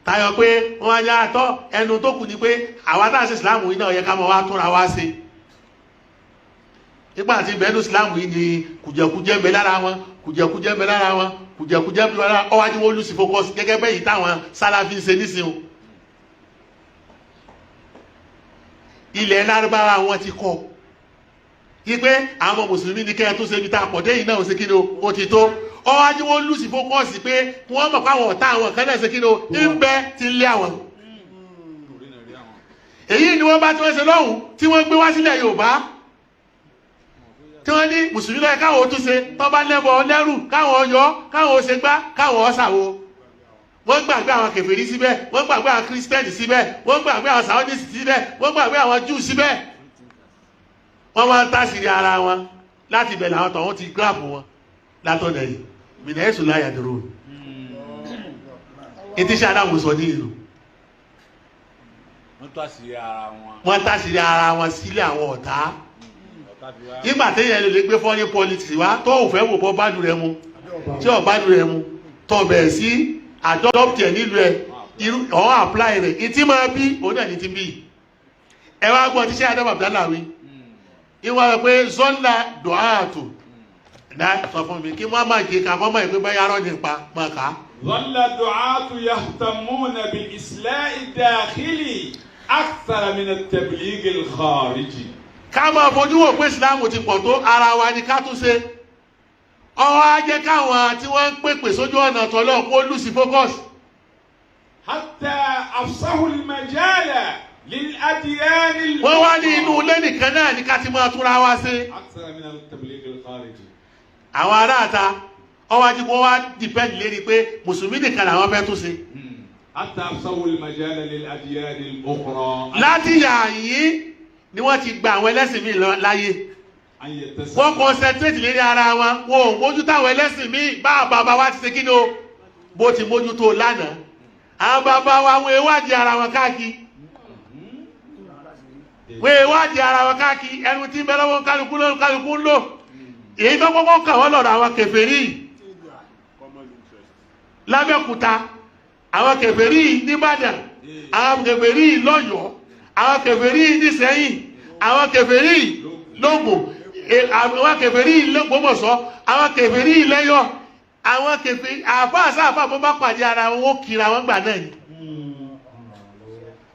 tayọ pé wọ́n á yá tọ́ ẹnu tó kù ni pé àwa tá à sí ìsìlámù yìí náà yẹ ká mọ wá túnra wá sí nígbà tí bẹ́ẹ̀nu ìsìlámù yìí ni kùjẹkùjẹ ń bẹ lára wọn kùjẹkùjẹ ń bẹ lára wọn kùjẹkùjẹ ń bẹ lára ọwájú wọn lù sí focus gẹ́gẹ́ bẹ́ẹ̀ yìí táwọn sálàfí ń ṣe nísìnyí ilẹ̀ lárúbáwá wọn ti kọ́ yí pé àwọn mùsùlùmí ní kẹ́ẹ̀ tó ṣe ibi tá a pọ̀ dé yìí náà ó ṣe kí ni ó ti tó ọwájú wọn lù sí fókọ́ọ̀sì pé wọ́n mọ̀ pé àwọn ọ̀tá àwọn kan náà ṣe kí ni ó ń bẹ ti ń lé àwọn èyí ni wọ́n bá tí wọ́n ṣe lọ́hùn tí wọ́n gbé wá sílẹ̀ Yorùbá tí wọ́n ní mùsùlùmí lọ́yẹ káwọn ó tún ṣe tó bá lẹ́bọ̀ lẹ́rù káwọn yọ káwọn ó ṣe gbá káwọn ó ṣàwo wọ́n gbàgbé àwọn kèfèrí síbẹ̀ wọ́n gbàgbé àwọn kírísítẹ́nì síbẹ̀ wọ́n gbàgbé àwọn sàwọ́dìsì síbẹ̀ wọ́n gbàgbé àwọn júù síbẹ̀ wọ́n máa ń tàṣírí ara wọn láti bẹ̀rẹ̀ àwọn tọ̀hún ti gíráàpù wọn látọ̀nà yìí mìíràn ẹ̀sùn láyà dúró ètí ṣe adáwò sọ ní ìlú wọ́n tàṣírí ara wọn sílé àwọn ọ̀tá nígbà téèyàn lè gbé foreign policy wá tó ò fẹ́ wò bọ́ bá dùn rẹ mu tí ò bá dùn rẹ mu tó bẹ̀rẹ̀ sí adopt ẹ̀ nílùú ẹ̀ ọ̀hún apply rẹ̀ ìtí máa bí òun náà ní ti bí ẹ wá gbọ́ tíṣẹ́ Adam Abdallah wí ìwọ rẹ̀ pé zọ́nà dùhàtù dá sọ fún mi kí wọ́n máa jẹ ká fọ́mọ́ ìpín báyà rọ́ nípa máa kà á. zọ́nà dùhàtù yahtamuna bil islahi dakhili akthara min at-tabligh al-khariji. ká máa fojú wò pé ìsìláàmù ti pọ̀ tó ara wa ni ká tún ṣe ọwọ́ á jẹ́ káwọn tí wọ́n ń pèpè sójú ọ̀nà tọ́lọ́ kó lùsì focus. hatta afsahu al-majala lil-adyan. wọ́n wá ní inú ilé nìkan náà ní ká ti máa túnra wá sí. akthara min at-tabligh al-khariji. àwọn aráàta ọwọ́ ají kó wá dìpẹ́ndì lérí pé mùsùlùmí nìkan làwọn fẹ́ tún ṣe. hatta afsahu al-majala lil-adyan al-ukhra. láti yà yín ni wọ́n ti gba àwọn ẹlẹ́sìn míì láyé wọ́n concentrate lérí ara wọn wọn ò mójútó àwọn ẹlẹ́sìn míì bá bàbá wa ti ṣe kí ni o bó ti mójútó lánàá àwọn bàbá wa wọ́n èwádìí ara wọn káàkiri wọ́n èwádìí ara wọn káàkiri ẹnu tí ń bẹ lọ́wọ́ kálukú ń lò èyí tó kọ́kọ́ kà wọ́n lọ́dọ̀ àwọn kèfèrí lábẹ́òkúta àwọn kèfèrí nìbàdàn àwọn kèfèrí lọ́yọ̀ọ́ àwọn kèfèrí nísẹ́yìn àwọn kèfèrí lógbò àwọn kèfèrí lógbòmọ̀ṣọ́ àwọn kèfèrí lẹ́yọ̀ àwọn kèfèrí àfáàsá àfáà bó bá pàdé ara wọn ó kira wọn gbà náà ni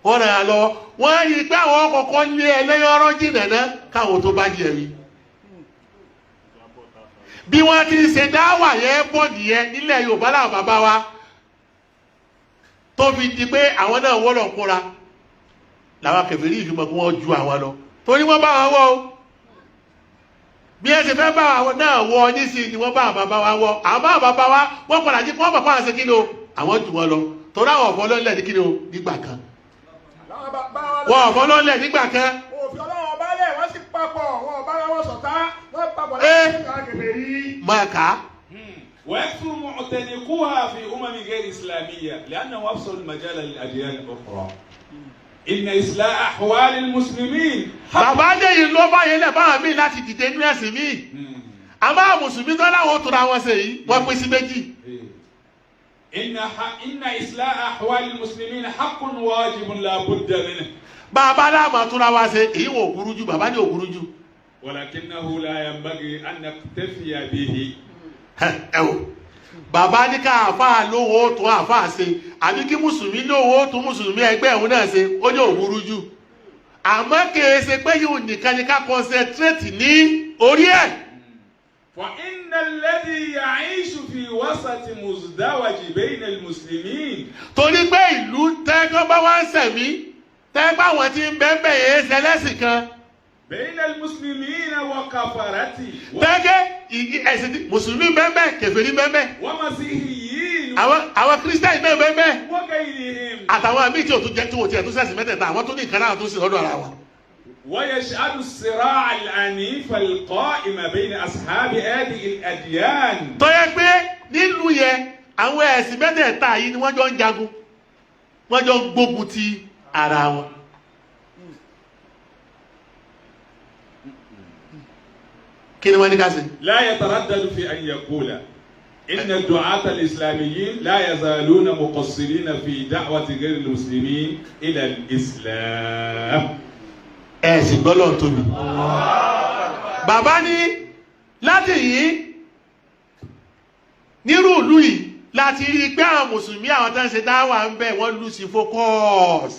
wọ́n rẹ̀ lọ wọ́n yí pé àwọn kọ̀ọ̀kan ní ẹlẹ́yọ̀rọ̀ jìnà náà káwọn tó bá jẹ́ rí bí wọ́n ti ṣe dáwà yẹn bọ̀ nìyẹn nílẹ̀ Yorùbá láwọn bàbá wa tó fi di pé àwọn náà wọ́lọ̀ kóra làwọn kèfèrí ìfimọ̀ kí wọ́n ju àwọn lọ torí wọ́n bá wọn wọ́ o bí ẹ ṣe fẹ́ bá àwọn náà wọ nísìnyí ni wọ́n bá bàbá wa wọ́ àwọn bàbá wa wọ́n padà jí wọ́n bàbá wa ṣe kí ni o àwọn jù wọn lọ torí àwọn ọ̀fọ́ lọ́lẹ̀ ní kí ni o nígbà kan wọ́n ọ̀fọ́ lọ́lẹ̀ nígbà kan. òfin ọlọ́wọ́ ọba lẹ̀ wọ́n sì papọ̀ wọn ọba wọn sọ̀tá wọ́n papọ̀ láti ṣe kèfèrí. máa kà á. ويكثر معتنقوها في غير إسلامية لأنه أفصل المجال للأديان الأخرى. إن إصلاح أحوال المسلمين. bàbá Adéyìn ló bá yẹn lẹ̀ báwọn míì láti dìde nínú ẹ̀sìn míì. àmọ́ mùsùlùmí tó láwọn tó ra wọn ṣe yìí wọ́n pín sí méjì. إن إصلاح أحوال المسلمين حق واجب لا بد منه. bàbá láàmú tó ra wa ṣe èyí wò burú jù bàbá ní ò burú jù. ولكنه لا ينبغي أن نكتفي به. ẹ wò bàbá ní ká àfáà lówó tó àfáà ṣe àbí kí mùsùlùmí lówó tó mùsùlùmí ẹgbẹ́ ẹ̀hún náà ṣe ó ní òwúrú jù àmọ́ kìí ṣe pé yóò nìkan ní ká concentrate ní orí ẹ̀. فإن الذي يعيش في وسط مزدوج بين المسلمين. torí pé ìlú tẹ́gbọ́n bá wá ń sẹ̀mí tẹ́gbọ́n àwọn tí ń bẹ́ẹ̀ bẹ́ẹ̀ yẹn ṣẹlẹ́sìn kan. بين المسلمين وكفرته. tẹ́gẹ́ ẹ̀sìn mùsùlùmí bẹ́ẹ̀ kèfèrí bẹ́ẹ̀. ومسيحيين. àwọn kírísítẹ́nì bẹ́ẹ̀. وغيرهم. àtàwọn àmì tí o tún jẹ́ tí o tiẹ̀ tún sẹ̀sìn mẹ́tẹ̀ẹ̀ta àwọn tó ní nǹkan náà tún sí lọ́dọ̀ ara wa. ويشهد الصراع العنيف القائم بين أصحاب هذه الأديان. tó yẹ pé nílùú yẹn àwọn ẹ̀sìn mẹ́tẹ̀ẹ̀ta yìí ni wọ́n jọ ń jagun wọ́n jọ ń gbógun ti ara wọn. kí ni wọ́n ní ká ṣe. لا يتردد في أن يقول إن الدعاة الإسلاميين لا يزالون مقصرين في دعوة غير المسلمين إلى الإسلام. ẹ sì gbọ́dọ̀ tóbi. bàbá ní láti yìí nírú ìlú yìí láti rí i pé àwọn mùsùlùmí àwọn tó ń ṣe dáwà ń bẹ wọ́n lù sí focus.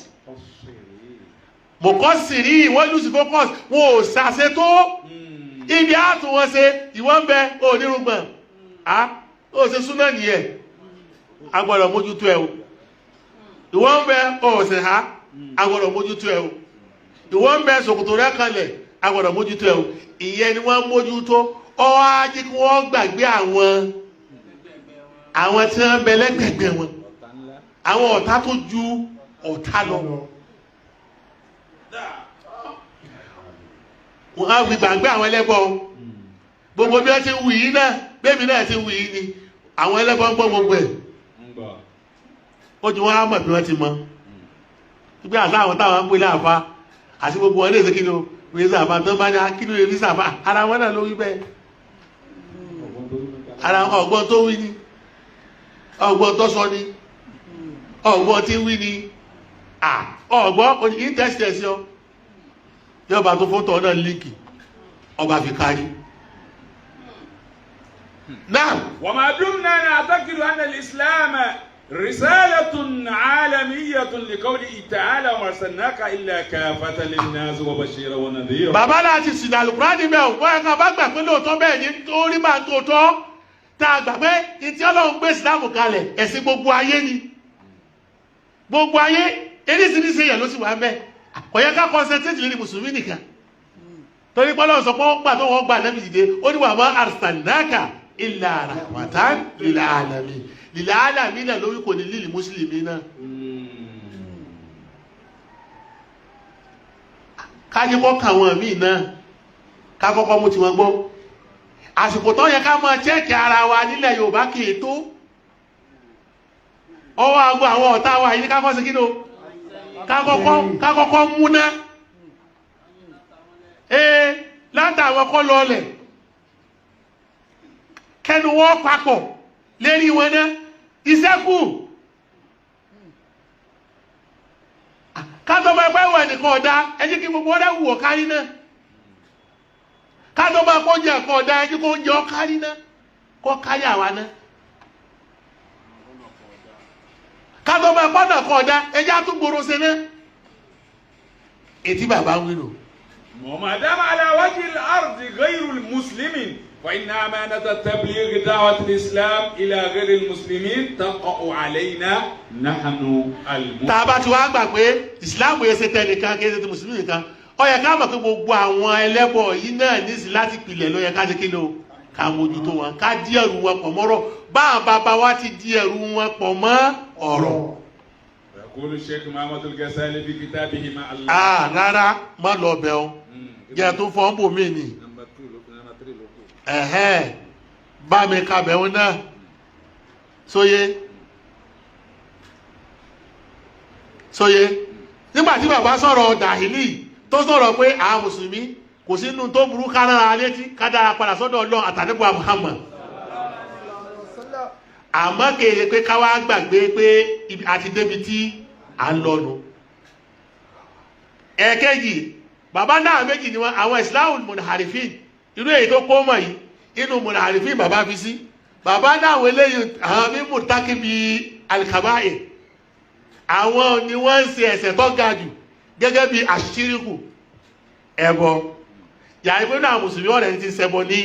mọ̀kọ́sìrì wọ́n lù sí focus wọn ò ṣàṣetó. ibi àtún wọn ṣe ìwọ́n ń bẹ onírúgbọ̀n ó ṣe súná nìyẹn a gbọ́dọ̀ mójútó ẹ o ìwọ́n ń bẹ ó ṣe ha agbọ́dọ̀ mójútó ẹ o ìwọ ń bẹ ṣòkòtò rẹ kalẹ̀ agbọ́dọ̀ mójútó ẹ o ìyẹn ni wọ́n mójútó ọwọ́ ajé kí wọ́n gbàgbé àwọn tí wọ́n bẹ lẹ́gbẹ̀gbẹ̀ wọn àwọn ọ̀tá tó ju ọ̀tá lọ wọ́n á fi gbàgbé àwọn ẹlẹ́bọ gbogbo bí wọ́n ti wù yí náà bẹ́ẹ̀mi náà ti wù yí ni àwọn ẹlẹ́bọ ń gbọ́ gbogbo ẹ̀ ó ju wọn á mọ̀ bí wọ́n ti mọ̀ gbé àṣà àwọn táwọn ń pè láàfa àti gbogbo wọn lè ṣe kí ni o wíṣẹ àfa tó bá ní akínú lè rí sàfà ara wọn náà ló wí bẹ́ẹ̀ ara ọgbọ́n tó wí ni ọgbọ́n tó sọ ni ọgbọ́n tí wí ni ọgbọ́n ìtẹ́sítẹ́sí ọ yọba tó fótó náà líkì ọba fi kárí náà. wa ma dumna na'taqidu anna al-islam risalatun 'alamiyyatun li qawlihi ta'ala wa arsalnaka illa kaffatan lin-nas wa bashiran wa nadhira. bàbá láti sìn Al-Qur'ani bẹ́ẹ̀ wọ́n ẹ̀ka bá gbà pé lóòótọ́ bẹ́ẹ̀ ni torí máa tó tọ́ tá a gbà pé ìtí Ọlọ́run gbé ìsìlámù kalẹ̀ ẹ̀sìn gbogbo ayé ni gbogbo ayé eríṣiríṣi èèyàn ló sì wà ń bẹ́ẹ̀ kò yẹ ká concentrate lórí mùsùlùmí nìkan torí pé Ọlọ́run sọ pé wọ́n gbà tó wọ́n gbà Ànábì dìde ó ní wa ma arsalnaka illa rahmatan lil alamin lil alamin náà lórí kò ní lílì mùsùlùmí náà kájí kọ́ kàwọn míì náà ká kọ́kọ́ mú tiwọn gbọ́ àsìkò tó yẹ ká máa chẹ́ẹ̀kì ara wa nílẹ̀ Yorùbá kì í tó ọwọ́ agbó àwọn ọ̀tá wa yìí ní ká kọ́ sí kí ló ká kọ́kọ́ múná látàwọn kọ́ lọlẹ̀ kẹnu wọ́n papọ̀ lérí wọn náà iṣẹ́ kù kátó máa pẹ́ wọ̀ nìkan ọ̀dá ẹ jẹ́ kí gbogbo ọ̀dá wù ọ́ kárí náà kátó máa kó jẹ́ ẹ̀kọ́ ọ̀dá ẹ jẹ́ kó jẹ́ ọ́ kárí náà kó kárí àwa náà kátó máa pọ́nà kan ọ̀dá ẹ jẹ́ àtúgbòrò ṣe náà ètí bàbá ń wílò. وما على وجه الأرض غير المسلمين فإن أمانة تبليغ دعوة الإسلام إلى غير المسلمين تقع علينا نحن المسلمين. tá a bá ti wá gbà pé ìsìláàmù yẹn ṣe tẹnìkan kí ẹ ṣe ti mùsùlùmí nìkan ó yẹ ká mọ̀ pé gbogbo àwọn ẹlẹ́bọ yìí náà nísìnyí láti pilẹ̀ ló yẹ ká ṣe kí ló ká mójútó wọn ká dí ẹrù wọn pọ̀ mọ́rọ̀ báwọn bàbá wa ti dí ẹrù wọn pọ̀ mọ́ ọ̀rọ̀. يقول الشيخ محمد الغزالي في كتابه مع الله. rárá má lọ bẹ̀ ọ́ jẹ́ tó fọ́n bò mí ni bá mi ka bẹ̀ wọn náà sóyé nígbà tí bàbá sọ̀rọ̀ dàhílì tó sọ̀rọ̀ pé àwọn mùsùlùmí kò sínú tó burú kánára létí kádàrà padà sọ́dọ̀ Ọlọ́run àtàdébùwà Muhammad àmọ́ kéde pé káwá gbàgbé pé àti débi tí à ń lọ́nu ẹ̀kẹ́jì bàbá náà méjì ni wọ́n àwọn Islamul munharifin irú èyí tó kó mọ̀ yìí inú munharifin bàbá fi sí bàbá náà wọ́n eléyìí àwọn mímú tákìbí alikaba'i àwọn ni wọ́n ń ṣe ẹ̀ṣẹ̀ tó ga jù gẹ́gẹ́ bí àṣíríkù ẹbọ yàrá ìpínlẹ̀ náà mùsùlùmí ọ̀rẹ́ ti ṣẹbọ ní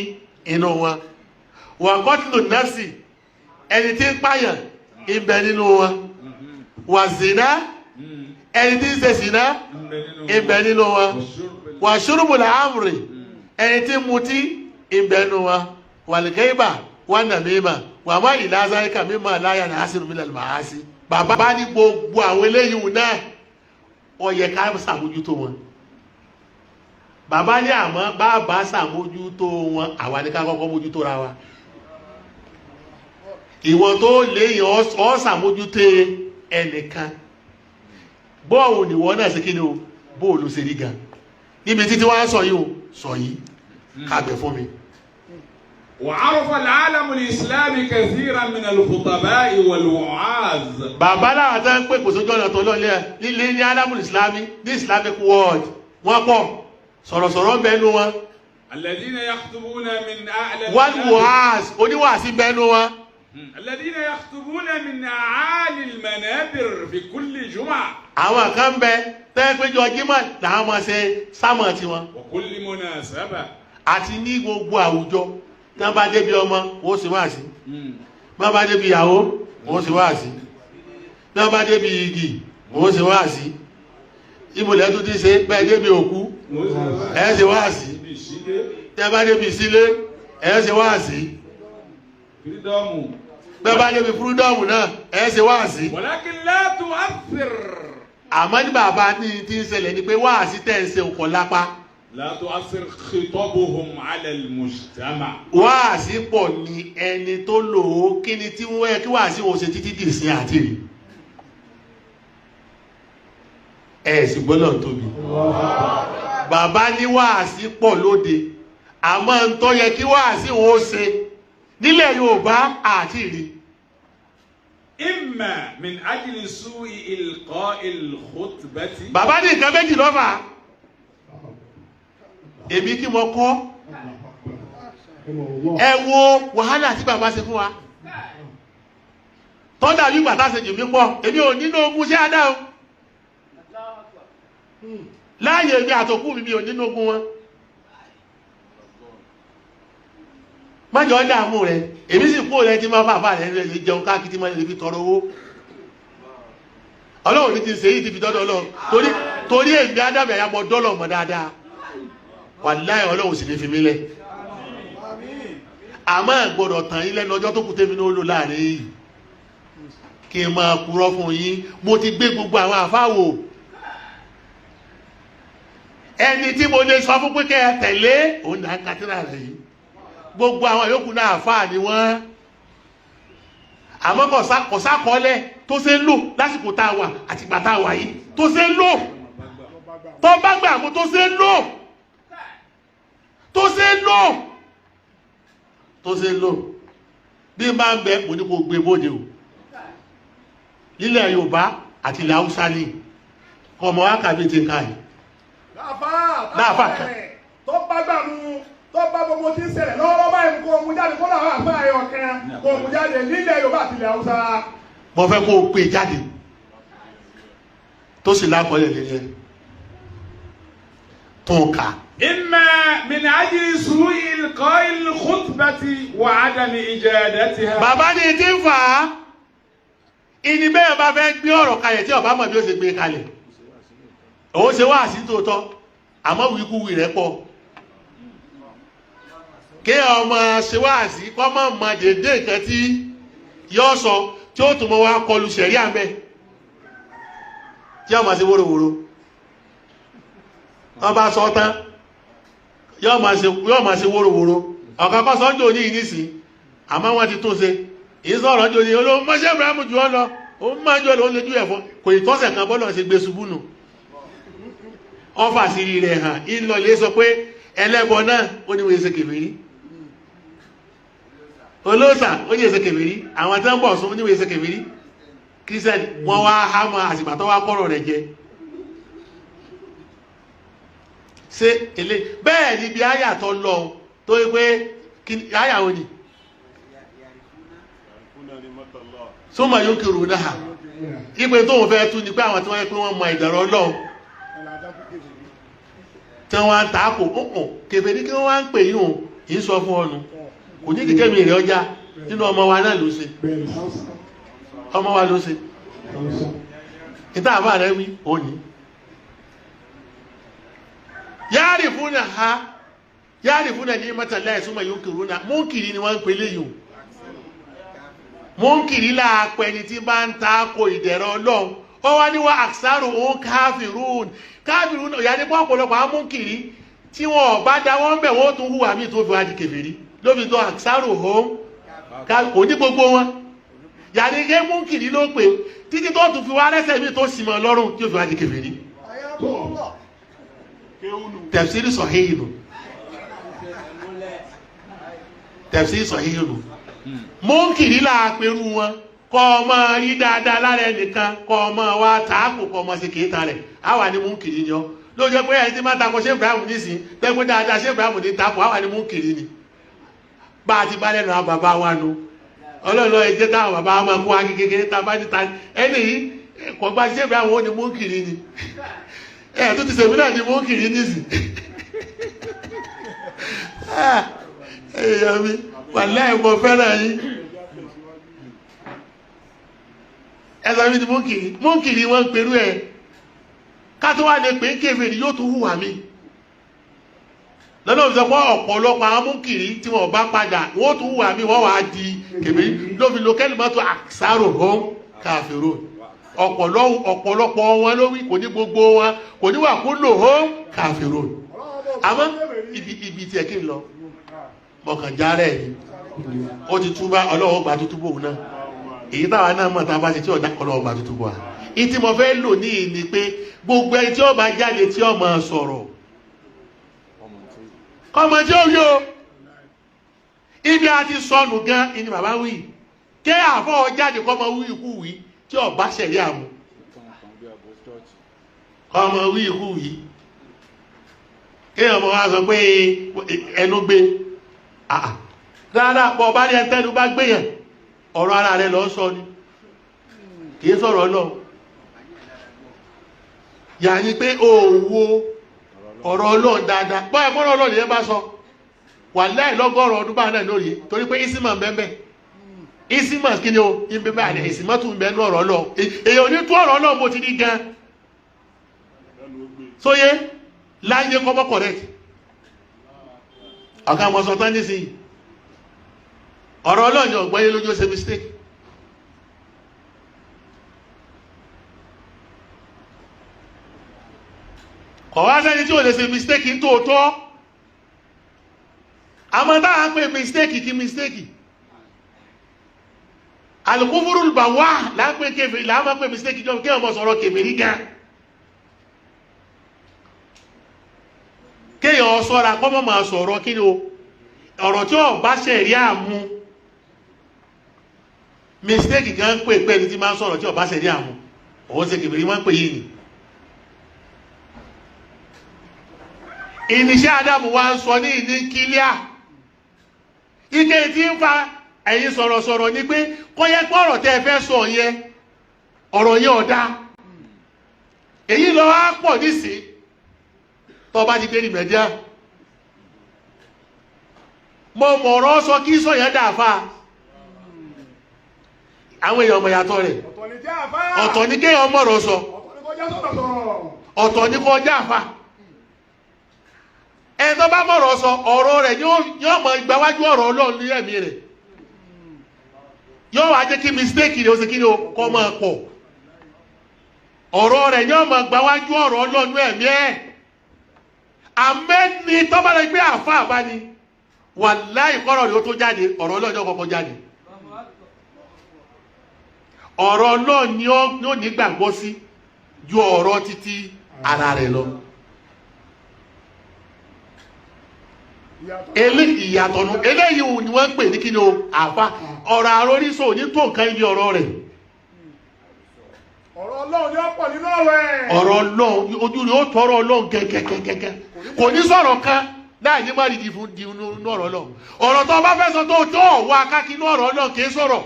inú wọn wọ́n kọ́tìlù nọ́ọ̀sì ẹni tí ń pààyàn ìbẹ̀ nínú wọn wà zìnà ẹni tí ń ṣe zìnà ìbẹ̀ nínú wọn wà ṣúrùbùlà àmùrì ẹni tí ń mutí ìbẹ̀ nínú wọn wà lìkẹ́yìbà wà nàmímà wà má ìlà záríkà mímọ̀ láyà ní àṣírí mílẹ̀ màásí bàbá ní gbogbo àwọn eléyìí náà ó yẹ ká ṣàmójútó wọn bàbá ní àmọ́ bàbá ṣàmójútó wọn àwa ní ká kọ́kọ́ mójútó ra wa ìwọ̀n tó léyìn ọ́ ṣàmójútó ẹnìkan bọ́ọ̀wù nìwọ̀n náà sí kí ni o bóòlù ṣe rí gan níbi títí wá sọ yìí o sọ yìí kàbẹ̀ fún mi. وعرف العالم الإسلامي كثيرا من الخطباء والوعاظ. bàbá náà tẹ́ ń pè kò sójú ọ̀nà tó lọ́lẹ́ lílé ní alámù ìsìlámì ní islamic world wọ́n pọ̀ sọ̀rọ̀sọ̀rọ̀ bẹ́nu wọn. الذين يخطبون من أعلى. والوعاظ oníwàásí bẹ́nu wọn. الذين يخطبون من أعالي المنابر في كل جمعة. àwọn kan bẹ tẹ́ pé jọ jímọ̀ làwọn máa ṣe sámọ̀ tiwọn. وكل مناسبة. àti ní gbogbo àwùjọ tí wọ́n bá débi ọmọ ó sì wá sí bí wọ́n bá débi ìyàwó ó sì wá sí bí wọ́n bá débi igi ó sì wá sí ìbòlẹ̀ tó ti ṣe bẹ́ẹ̀ débi òkú ẹ̀ ṣe wáàsí tẹ́ bá débi sílé ẹ̀ ṣe wáàsí bẹ́ẹ̀ bá débi fúrídọ́ọ̀mù náà ẹ̀ ṣe wáàsí. walakin la tu'athir. àmọ́ ní bàbá ní tí ń ṣẹlẹ̀ ni pé wáàsí tẹ̀ ń ṣe òkò lápá. la tu'athir khitabuhum ala al-mujtama. wáàsí pọ̀ ní ẹni tó lò ó kí ni tí wọ́n yẹ kí wáàsí wọn ṣe títí dì sí àti rí. ẹ sì gbọ́dọ̀ tóbi. bàbá ní wáàsí pọ̀ lóde àmọ́ ń tó yẹ kí wáàsí wọn ó ṣe nílẹ̀ Yorùbá àti rí. imma min ajli su'i ilqa'il khutbati. bàbá ní nǹkan méjì lọ́fà èmi kí mo kọ́ ẹ wo wàhálà tí bàbá ṣe fún wa tọ́jà yìí gbà táṣe jù mí pọ̀ èmi ò nínú ogun ṣé adá o láàyè mi àtòkù mi ò nínú ogun wọn májọ dààmú rẹ èmi sì kú rẹ tí máa fàfà rẹ lè jẹun káàkiri tí máa lè fi tọrọ owó Ọlọ́run ní ti ṣe yìí ti fi dọ́dọ̀ lọ torí èmi ádámẹ̀ ya mọ dọ́lọ̀ mọ̀ dáadáa wàláhì Ọlọ́run sì lè fi mí lẹ̀ àmọ́ gbọ́dọ̀ tàn yín lẹ́nu ọjọ́ tó kù tèmi ní ó lò láàrin yìí kí n máa purọ́ fún yín mo ti gbé gbogbo àwọn àfáwò ẹni tí mo lè sọ fún pé kẹ́ ẹ tẹ̀lé òun náà kátírà rẹ̀ yìí gbogbo àwọn yòókù náà àfáà ni wọ́n àmọ́ kò sákọọ́lẹ̀ tó ṣe ń lò lásìkò tá a wà àtìgbà tá a wà yìí tó ṣe ń lò tó bá gbà mú tó ṣe ń lò tó ṣe ń lò tó ṣe ń lò bí n bá ń bẹ mo ní kó gbé bóde o nílẹ̀ Yorùbá àti ilẹ̀ Haúsá ní ọmọ wákàbí ti ń ká yìí láàfà kan tó bá gbà mú tó bá gbogbo tí ń ṣẹlẹ̀ lọ́wọ́ báyìí kó mú jáde kó làwọn àfẹ́ ayọ̀ kan kó mú jáde nílẹ̀ Yorùbá àti ilẹ̀ Haúsá. mo fẹ́ kó o pè jáde tó sì lákọọ́lẹ̀ lélẹ̀ tó ń kà. imma min ajli su'i ilqa'il khutbati wa 'adami ijadatiha. bàbá ní ti ń fà á ìní bẹ́ẹ̀ bá fẹ́ gbé ọ̀rọ̀ kalẹ̀ tí ọba mọ̀ bí ó ṣe gbé kalẹ̀ òun ṣe wá sí tòótọ́ àmọ́ wíkúwì rẹ̀ pọ̀ kí ọmọ ṣe wá sí kọ́ mọ̀ mọ̀ dédé nǹkan tí yọ́ sọ tí ó tún mọ́ wá kọlu ṣẹ̀rí àmẹ́ tí ọmọ ṣe wóróworó wọ́n bá sọ tán yọ́ máa ṣe wóróworó ọ̀kan kọ́ sọ́njọ́ ní ìnísì àmọ́ wọ́n ti tún ṣe ìsọ̀rọ̀ jò ní olóhùn mọ́ṣẹ́ Ibrahim jù ọ́ lọ òun máa jọ lóun lójú ẹ̀fọ́ kò ì tọ́sẹ̀ kan bọ́lọ̀ ṣe gbé ṣubú nù ọ́fà sí rí rẹ̀ hàn ìlọ ilé sọ pé ẹlẹ́bọ náà ó ní wọ́n ṣe kèfèrí olóòsà ó ní ṣe kèfèrí àwọn tí wọ́n bọ̀ sún ní wọ́n ṣe kèfèrí kírísítẹ́nì wọ́n wá hámọ́ àsìgbà tó wá kọ́rọ̀ rẹ̀ jẹ ṣe èlé bẹ́ẹ̀ ni bí àyà tó lọ tó yẹ pé àyà ò ní súnmọ̀ yóò kìrù náà ipé tó wọ́n fẹ́ tún ní pé àwọn tí wọ́n yẹ pé wọ́n mọ ìdàrọ̀ Ọlọ́run tí wọ́n ń tààkò ọ̀pọ̀ kèfèrí kí wọ́n wá ń pè yíò yìí sọ fún ọnù kò ní kìkẹ́ mi rẹ̀ ọjà nínú ọmọ wa náà ló ṣe ọmọ wa ló ṣe ìta àbá rẹ̀ wí òní yáàrì fún ní mọ́tàlá ìsúnmọ̀ yóò kìrù náà mú kìrì ni wọ́n ń pè léyìn múnkìrí láàpẹ́ ni tí bá ń tako ìdẹ̀rọ Ọlọ́run ó wá ní wá àksárù òun káfìrún ìyá ní pọ́pọ̀lọpọ̀ àwọn múnkìrí tí wọ́n bá dá wọ́n bẹ̀ wọ́n tún hùwà mí tó fi wá di kèfèrí ló fi tó àksárù òun kò ní gbogbo wọn ìyá ní ké múnkìrí ló pè títí tó tún fi wá rẹ́sẹ̀ mí tó sì mọ́ lọ́rùn tí ó fi wá di kèfèrí. tafsiri sahihun tafsiri sahihun múnkìrí láàpẹ̀rú wọn kọ́ ọmọ rí dáadáa lára ẹnìkan kọ́ ọmọ wa tààkù kọ́ ọmọ sí kìíta rẹ̀ àwà ní múnkìrí ni ọ́ ló jẹ́ pé ẹni tí máa takọ Sheikh Ibrahim nísìn tẹ́gbẹ́ dáadáa Sheikh Ibrahim ní takọ àwà ní múnkìrí ni bá a ti bá lẹ́nu àwọn bàbá wa nu ọlọ́lọ́ ẹjẹ́ táwọn bàbá wa máa kó wá kékeré tá a bá níta ẹni yìí kò gba Sheikh Ibrahim ó ní múnkìrí ni ẹ̀ tó ti sèmi náà ní múnkìrí nísìn ẹ̀yà mi wàláhì mo fẹ́ràn yín ẹ̀sọ́ mi ni múnkìrí wọ́n ń perú ẹ̀ ká tó wá lè pè é kèfèrí yóò tún hùwà mí lọ́nà òfìsọ́pọ̀ ọ̀pọ̀lọpọ̀ àwọn múkìrí tí wọ́n bá padà wọ́n tún hùwà mí wọ́n wá di kèfèrí ló fi lo kalimatu aktharuhum kafirun ọ̀pọ̀lọpọ̀ wọn ló wí kò ní gbogbo wọn kò ní wà kulluhum kafirun àmọ́ ibi tí ẹ kí n lọ mọ̀kànjá rẹ̀ ni ó ti túbá ọlọ́wọ́ gbà tó túbọ̀ náà èyí táwa náà mọ̀ tá a bá ṣe tí ọ̀dà ọlọ́wọ́ gbà tó túbọ̀ ìtí mo fẹ́ lò ní ìní pé gbogbo ẹni tí ó bá jáde tí ó máa sọ̀rọ̀ ọmọ tí ó yó ibi àti sọnù gan ìní bàbá wí ké àfọwọ́ jáde kọ́ ọmọ wí ikú wí tí ó bá ṣẹ̀rí àmú ọmọ wí ikú wí kéèyàn mọ̀ wá sọ pé ẹnu gbé rárá pọ̀ bá ní ẹntẹ́nu bá gbéyàn ọ̀rọ̀ ara rẹ̀ lọ sọ ni kìí sọ̀rọ̀ lọ yà ní pé òwò ọ̀rọ̀ Ọlọ́run dáadáa bọ́ ẹ̀kọ́ Ọlọ́run yẹn bá sọ wà láì lọ́gọ́rùn ọdún bá náà lórí torí pé ìsìmọ̀ bẹ́ẹ̀ ìsìmọ̀ kí ni o ìbẹ̀bẹ̀ àdẹ̀ ìsìmọ̀ tún bẹ́ẹ̀ ní ọ̀rọ̀ Ọlọ́run èyàn ní tó ọ̀rọ̀ Ọlọ́run bó ti ní gan sóyé láyé kọ́mọ́ correct ọ̀ká mọ̀ sọ tán nísìnyí ọ̀rọ̀ Ọlọ́run ni ọ̀gbọ́n yé lójú ó ṣe mistake kọ̀ wá sẹ́ni tí ò lè ṣe mistake ní tòótọ́ àmọ́ táà ń pè mistake kí mistake al-kufrul bawah láàpẹ́ kèfèrí láàmọ́ pè mistake jọ kí ọmọ sọ̀rọ̀ kèfèrí gan kéèyàn sọ́ra kọ́mọ́ máa sọ̀rọ̀ kí ni o ọ̀rọ̀ tí ó bá ṣẹ̀rí àmú mistake gan pè pé ní tí máa ń sọ̀rọ̀ tí ó bá ṣẹ̀rí àmú òun ṣe kèfèrí máa ń pè yìí ni ìníṣẹ́ Ádámù wa ń sọ ní ìní kílíà ike tí ń fa ẹ̀yin sọ̀rọ̀sọ̀rọ̀ ni pé kọ́ yẹ pé ọ̀rọ̀ tẹ́ ẹ fẹ́ sọ yẹn ọ̀rọ̀ yẹn ọ̀dá èyí lọ wá pọ̀ nísìn tó bá ti dé ní mẹ́díà mo mọ̀rọ̀ sọ kí sọ yẹn dàáfà àwọn èèyàn ọmọ yàtọ̀ rẹ̀ ọ̀tọ̀ ní kéèyàn mọ̀rọ̀ sọ ọ̀tọ̀ ní kọjá àfà ẹni tó bá mọ̀rọ̀ sọ ọ̀rọ̀ rẹ̀ yóò mọ̀ ìgbàwájú ọ̀rọ̀ Ọlọ́run ní ẹ̀mí rẹ̀ yóò wá jẹ́ kí mistake rẹ̀ ó sì kí ni ó kọ́ máa pọ̀ ọ̀rọ̀ rẹ̀ yóò mọ̀ ìgbàwájú ọ̀rọ̀ Ọlọ́run ní ẹ̀mí ẹ̀ àmẹ́ni tó bá lọ gbé àfà àbá ni wàláhì kọ́rọ̀ rẹ̀ ó tó jáde ọ̀rọ̀ Ọlọ́run yóò kọ́kọ́ jáde ọ̀rọ̀ Ọlọ́run ni ó nígbàgbọ́ sí ju ọ̀rọ̀ títí ara rẹ̀ lọ ìyàtọ̀nù eléyìí ni wọ́n ń pè ní kí ni o àfá ọ̀rọ̀ àrórísò ní tó nǹkan ibi ọ̀rọ̀ rẹ̀ ọ̀rọ̀ Ọlọ́run ni ó pọ̀ nínú ọ̀rẹ́ ọ̀rọ̀ Ọlọ́run ojú rẹ̀ ó tọrọ Ọlọ́run kẹ́kẹ́kẹ́kẹ́ kò ní sọ̀rọ̀ kan láì ní má rí di fún di inú ọ̀rọ̀ Ọlọ́run ọ̀rọ̀ tó bá fẹ́ sọ tó tó wà káàkiri inú ọ̀rọ̀ Ọlọ́run kìí sọ̀rọ̀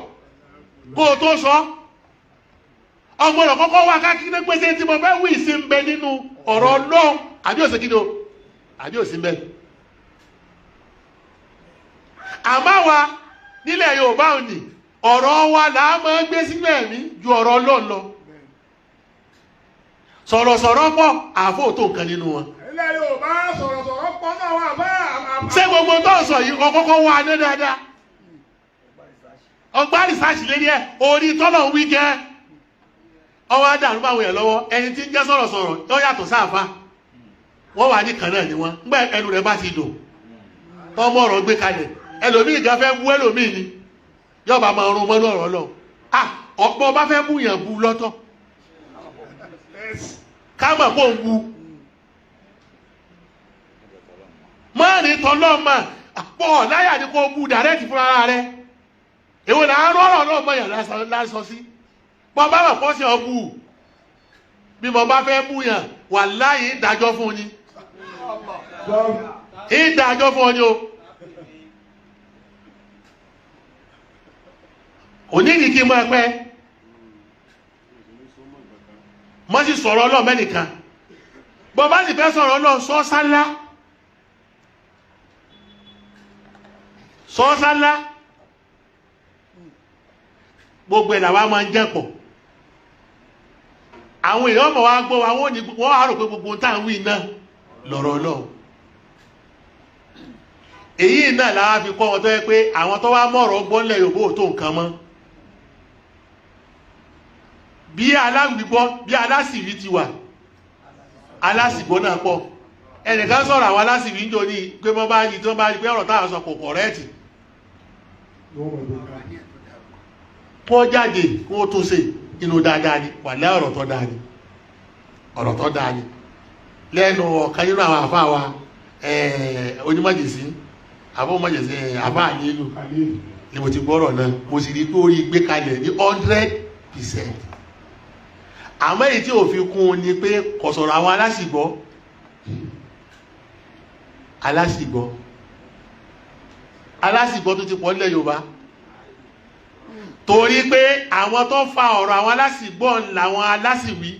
kó o tó sọ ọgbọ̀nà kọ́kọ́ wà káàkiri ní pèsè tí mo fẹ́ wí sí ń bẹ nínú ọ̀rọ̀ Ọlọ́run àbí òsè kí ni o àbí òsè ń bẹ àmọ́ wa nílẹ̀ Yorùbá òní ọ̀rọ̀ wa là máa gbé sínú ẹ̀mí ju ọ̀rọ̀ Ọlọ́run lọ sọ̀rọ̀sọ̀rọ̀ pọ̀ àfò tó nǹkan nínú wọn. ilẹ̀ Yorùbá sọ̀rọ̀sọ̀rọ̀ pọ̀ náà wà bá ṣé gbogbo tó ń sọ yìí ọkọ̀ọ̀kọ̀ wà ní dáadáa ọgbà rìsáàsì lérí ẹ orí tọ́lọ̀ ń wí jẹ́ ọwọ́ àdàrú báwọn èèyàn lọ́wọ́ ẹni tí ń jẹ́ sọ̀rọ̀sọ̀rọ̀ tó yàtọ̀ sáàfà wọ́n wà ní kan náà ni wọ́n ńgbà ẹnu rẹ̀ bá ti dùn tọ́mọ ọ̀rọ̀ gbé kalẹ̀ ẹlòmíì gan fẹ́ mú ẹlòmíì ni yọba máa rún mọ́nú ọ̀rọ̀ lọ ọ̀pọ̀ bá fẹ́ mú yàn bu lọ́tọ̀ káàmà kó ń bu mọ́rin tọ́lọ́mà pọ̀ láyà ní kó bu dàrẹ́tì fún ara rẹ̀ èwo là ń rọ́rọ̀ náà mọ́ yàn lásọ sí bọ́ bá wà pọ́ sí ọ bu bí mo bá fẹ́ mú yàn wà láyé ìdájọ́ fún ni ìdájọ́ fún ọ ni o oníyìí kí n máa pẹ́ mọ́ sí sọ̀rọ̀ Ọlọ́run mẹ́nìkan bọ́ bá sì fẹ́ sọ̀rọ̀ Ọlọ́run sọ́sálá gbogbo ẹ̀ làwa máa ń jẹ́pọ̀ àwọn èèyàn mọ̀ wá gbọ́ wa wọ́n á rò pé gbogbo tá à ń wí náà lọ́rọ̀ Ọlọ́run. èyí náà làá fi kọ́ wọn tó yẹ pé àwọn tó wá mọ̀rọ̀ gbọ́nlẹ̀ Yorùbá ò tó nǹkan mọ́. bí aláwìgbọ́ bí alásìwí ti wà alásìgbọ́ náà pọ̀. ẹnìkan sọ̀rọ̀ àwọn alásìwí ń jò ní pé wọ́n bá yí tí wọ́n bá rí pé ọ̀rọ̀ táwọn sọ kò kọ̀rẹ́ẹ̀tì. kó jáde kó tó ṣe inú dáadáa ni wà lẹ́ ọ̀rọ̀ tó dáa ni ọ̀rọ̀ tó dáa ni lẹ́nu ọ̀kan nínú àwọn àfáà wa onímọ̀jẹ̀sí àbọ̀mọ̀jẹ̀sí àbá àyélù ni mo ti gbọ́rọ̀ náà mo sì rí pé orí gbé kalẹ̀ ní 100%. àmọ́ èyí tí òfin kún un ni pé kò sọ̀rọ̀ àwọn alásìgbọ́ tó ti pọ̀ nílẹ̀ Yorùbá torí pé àwọn tó fa ọ̀rọ̀ àwọn alásìgbọ́ làwọn alásìwí.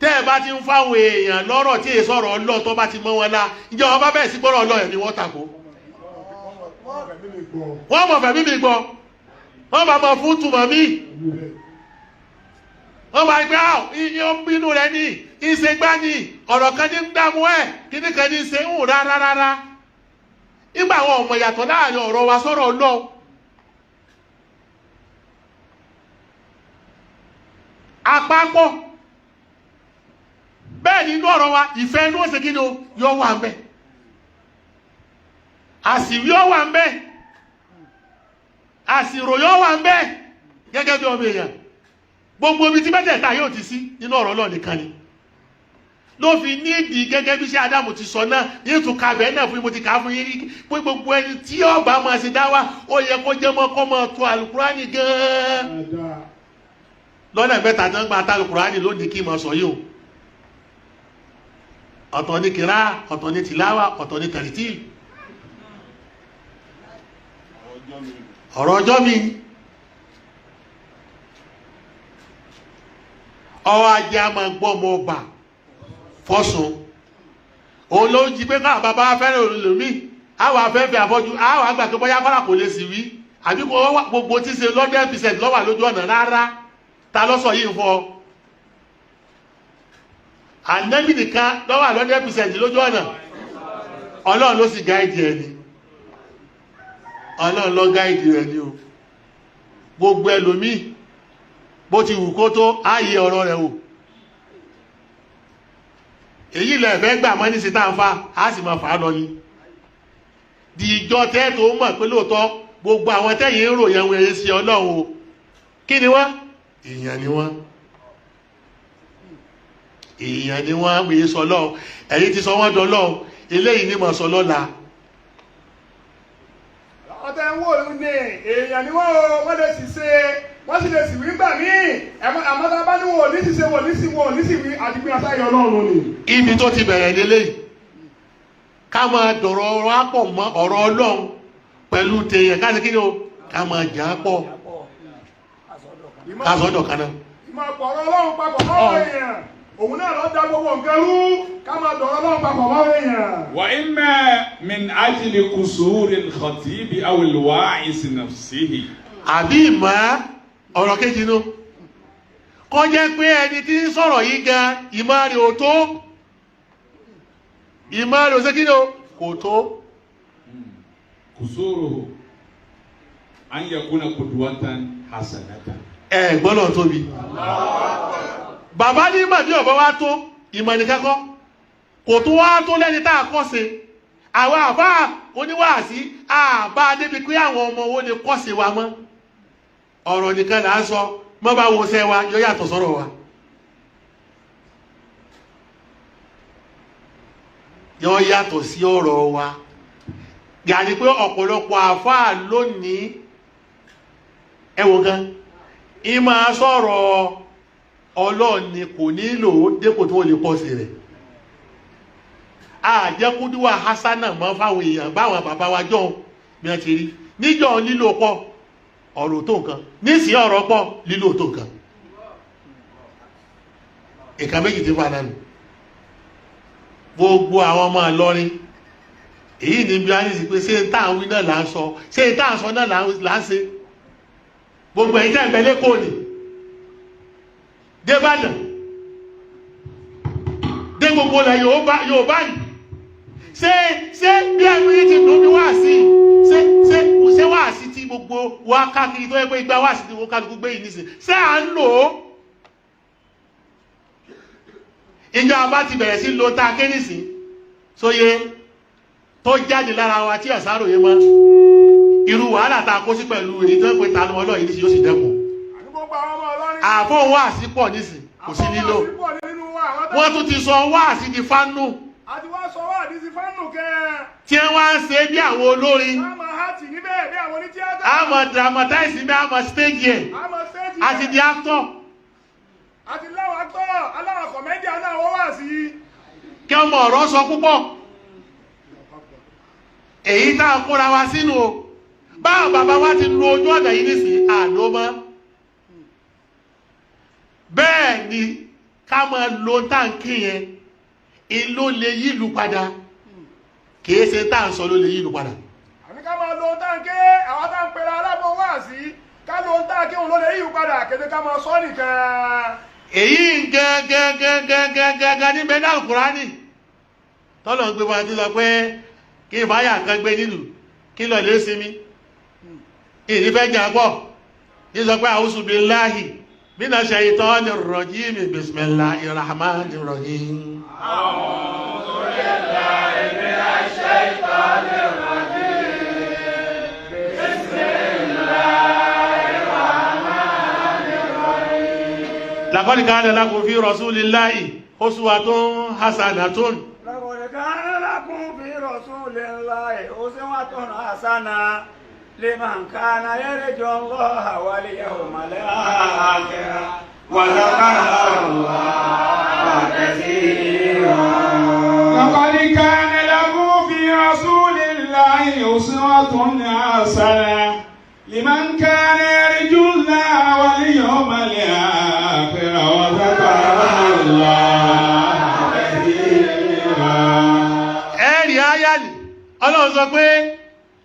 tẹ́ ẹ bá ti ń fáwọn èèyàn lọ́rọ̀ tí èso ọ̀rọ̀ Ọlọ́run tó bá ti mọ́ wọn lá ìjọ wọn bá bẹ̀rẹ̀ sí gbọ́rọ̀ Ọlọ́run ni wọ́n tako. wọ́n mọ̀ fẹ̀mí mi gbọ́ wọ́n bá mọ̀ fún tùmọ̀ mí wọ́n bá gbé iye bínú rẹ̀ ní ìṣègbà ní ọ̀rọ̀ kan ní dààmú ẹ̀ kíní kan ní ṣe ń rárá. nígbà àwọn ọmọ ìyàtọ̀ láàrin ọ̀rọ̀ wa sọ̀rọ̀ Ọlọ́run. àpapọ̀ bẹ́ẹ̀ ni inú ọ̀rọ̀ wa ìfẹ́ inú ọ̀sẹ̀ kí ni ó yọ wà ń bẹ́ àsìrí ọ wà ń bẹ́ àsìrò yọ wà ń bẹ́ gẹ́gẹ́ bí ọmọ èèyàn gbogbo ibi tí mẹ́tẹ̀ẹ̀ta yóò ti sí nínú ọ̀rọ̀ Ọlọ́run nìkan ni ló fi ní ìdí gẹ́gẹ́ bí ṣe Ádámù ti sọ náà yìí tún ka bẹ́ẹ̀ náà fún mo ti kà á fún yín rí pé gbogbo ẹni tí ọba máa ṣe dá wá ó yẹ kó jẹ́ mọ́ kọ́ máa tó Al-Qur'ani gan-an lọ́nà mẹ́ta tí wọ́n gba Al-Qur'ani lónìí kí n máa sọ yìí o ọ̀tọ̀ ní kìrá ọ̀tọ̀ ní tìláwà ọ̀tọ̀ ní tẹ̀rìtì ọ̀rọ̀ ọjọ́ mi ọwọ́ ajé a máa gbọ́ ọmọ ọba fọ́sùn òun ló ń jí pé káà bàbá fẹ́rẹ̀ olùlòmí àwọn afẹ́fẹ́ àfọ́jú àwọn àgbà tó bọ́yá kọ́lá kò lè sì wí àbí gbogbo tí ṣe 100% lọ́wà lójú ọ̀nà rárá ta lọ́sọ̀ yìí fọ́ ànẹ́bì nìkan lọ́wà 100% lójú ọ̀nà Ọlọ́run ló sì gáìdì ẹni Ọlọ́run ló gáìdì rẹ̀ ni o gbogbo ẹlòmí bó ti wù kó tó ààyè ọ̀rọ̀ rẹ̀ wò èyí lẹ̀ fẹ́ gbà mọ́ ní sí táǹfà á sì máa fà á lọ ni di ìjọ tẹ́ tó mọ̀ pé lóòótọ́ gbogbo àwọn tẹ́yìn ń ròyìn àwọn èyí sí Ọlọ́run o kí ni wọ́n èèyàn ni wọ́n èèyàn ni wọ́n wèé sọ lọ́wọ́ ẹ̀yí ti sọ wọ́n dán lọ́wọ́ eléyìí ní mọ̀ sọ lọ́la ọ̀tẹ̀ ń wò ní èèyàn ni wọ́n lè sì ṣe wọ́n sì lè sì wí gbà mí àmọ́ta bá ní wọ́n ní sì ṣe wọ́n ní sì wí àdìgbé asáyọ Ọlọ́run ni. ibi tó ti bẹ̀rẹ̀ lélẹ́yìí ká máa dọ̀rọ̀ ọ̀rọ̀ àpọ̀ mọ́ ọ̀rọ̀ Ọlọ́run pẹ̀lú tèèyàn ká ṣe kí ni o ká máa jà á pọ̀ ká sọ́dọ̀ kan náà. ìmọ̀ ọ̀rọ̀ Ọlọ́run papọ̀ mọ́ èèyàn òun náà lọ dá gbogbo nǹkan rú ká máa dọ̀rọ̀ Ọlọ́run papọ̀ mọ́ èèyàn. wa imma min ajli qusuri al-khatib aw al-wa'iz nafsihi. àbí ìmọ̀ ọ̀rọ̀ kejì nu kọ́ jẹ́ pé ẹni tí ń sọ̀rọ̀ yìí gan ìmọ̀ rẹ̀ ò tó ìmọ̀ rẹ̀ ò ṣe kí ni o kò tó. qusuruhu an yakuna qudwatan hasanatan. ẹ gbọ́dọ̀ tóbi bàbá ní ìmọ̀ bí ọ̀bọ̀ wá tó ìmọ̀ nìkan kọ́ kò tó wá tó lẹ́ni tá a kọ́ ṣe àwọn àbá oníwàásí àbá débi pé àwọn ọmọ owó lè kọ́ ṣe wa mọ́ ọ̀rọ̀ nìkan là ń sọ mọ́ bá wo ṣẹ́ wa yọ yàtọ̀ sọ́rọ̀ wa yọ yàtọ̀ sí ọ̀rọ̀ wa gàní pé ọ̀pọ̀lọpọ̀ àfáà lónìí ẹwọ gan ìmọ̀ sọ̀rọ̀ Ọlọ́run ni kò nílò dépò tó lè pọ̀ sí rẹ̀ àjẹkúdúwà hasana mọ́ fáwọn èèyàn báwọn bàbá wa jọ bí wọ́n ti rí níjọ́ lílò pọ̀ ọ̀rọ̀ tó nǹkan nísì ọ̀rọ̀ pọ̀ lílò tó nǹkan ìka méjì tí wà nánu gbogbo àwọn ọmọ Ìlọrin èyí ni bí a ní sí pé ṣé táwọn wí náà là ń sọ ṣé táwọn sọ náà là ń ṣe gbogbo ẹ̀yìn tẹ́ ìbẹ̀lẹ́ kò ní débàdàn gbogbo la Yorùbá ni ṣé bí ẹnu yìí ti dùn ní wáàsí ṣé wáàsí tí gbogbo wa káàkiri tó yẹ pé igba wáàsí tí wọ́n kálukú gbé yìí nísìn ṣé à ń lò ó ìjọ bá ti bẹ̀rẹ̀ sí lo tá a ké nísìn sóye tó jáde lára wa tí àsáròyé mọ́ irú wàhálà tá a kó sí pẹ̀lú èyí tó ń pe tanu ọlọ́ọ̀ yìí nísìn yóò sì dẹ́kun àfọ̀n wáàsí pọ̀ nísìn kò sí nílò wọ́n tún ti sọ wáàsí di fánù àti wá sọ wá àdísí fánù kẹ́ tí wọ́n ń ṣe bí àwọn olórin àmọ́ hàtì níbẹ̀ bí àwọn onítíátà àmọ́ dramatize bí àmọ́ stage yẹn àti di actor àti láwọn actor aláwọ̀ kọ̀mẹ́dì aláwọ̀ wá sí kí ọmọ ọ̀rọ̀ sọ púpọ̀ èyí tá a kóra wa sínú o báwọn bàbá wa ti lo ojú ọ̀nà yìí nísìnyí àná mọ́ bẹ́ẹ̀ ni ká máa lo táǹkì yẹn ìlú lè yí ìlú padà kìí ṣe tá à ń sọ ló lè yí ìlú padà. àní ká máa lo táǹkì àwọn tá ń pera alábọ̀ wá sí ká lo táǹkì òun ló lè yí ìlú padà kéde ká máa sọ nìkan. èyí gẹ́gẹ́gẹ́gẹ́gẹ́gẹ́ níbẹ̀ náà Kùránì tọ́lọ̀ ń gbé wọn ti sọ pé kí ìfáyà kan gbé nílùú kí lọ lè sinmi ìnífẹ́ jà pọ̀ ní sọ pé a'udhu billahi minash shaytanir rajim bismillahir rahmanir rahim. أعوذ بالله من الشيطان الرجيم بسم الله الرحمن الرحيم لقد كان لكم في رسول الله أسوة حسنة لقد كان لكم في رسول الله أسوة حسنة لمن كان يرجو الله واليوم الآخر وذكر الله كثيرا. لقد كان لكم في رسول الله أسوة حسنة لمن كان يرجو الله واليوم الآخر وذكر الله كثيرا. ẹ̀rí ayá ni Ọlọ́run sọ pé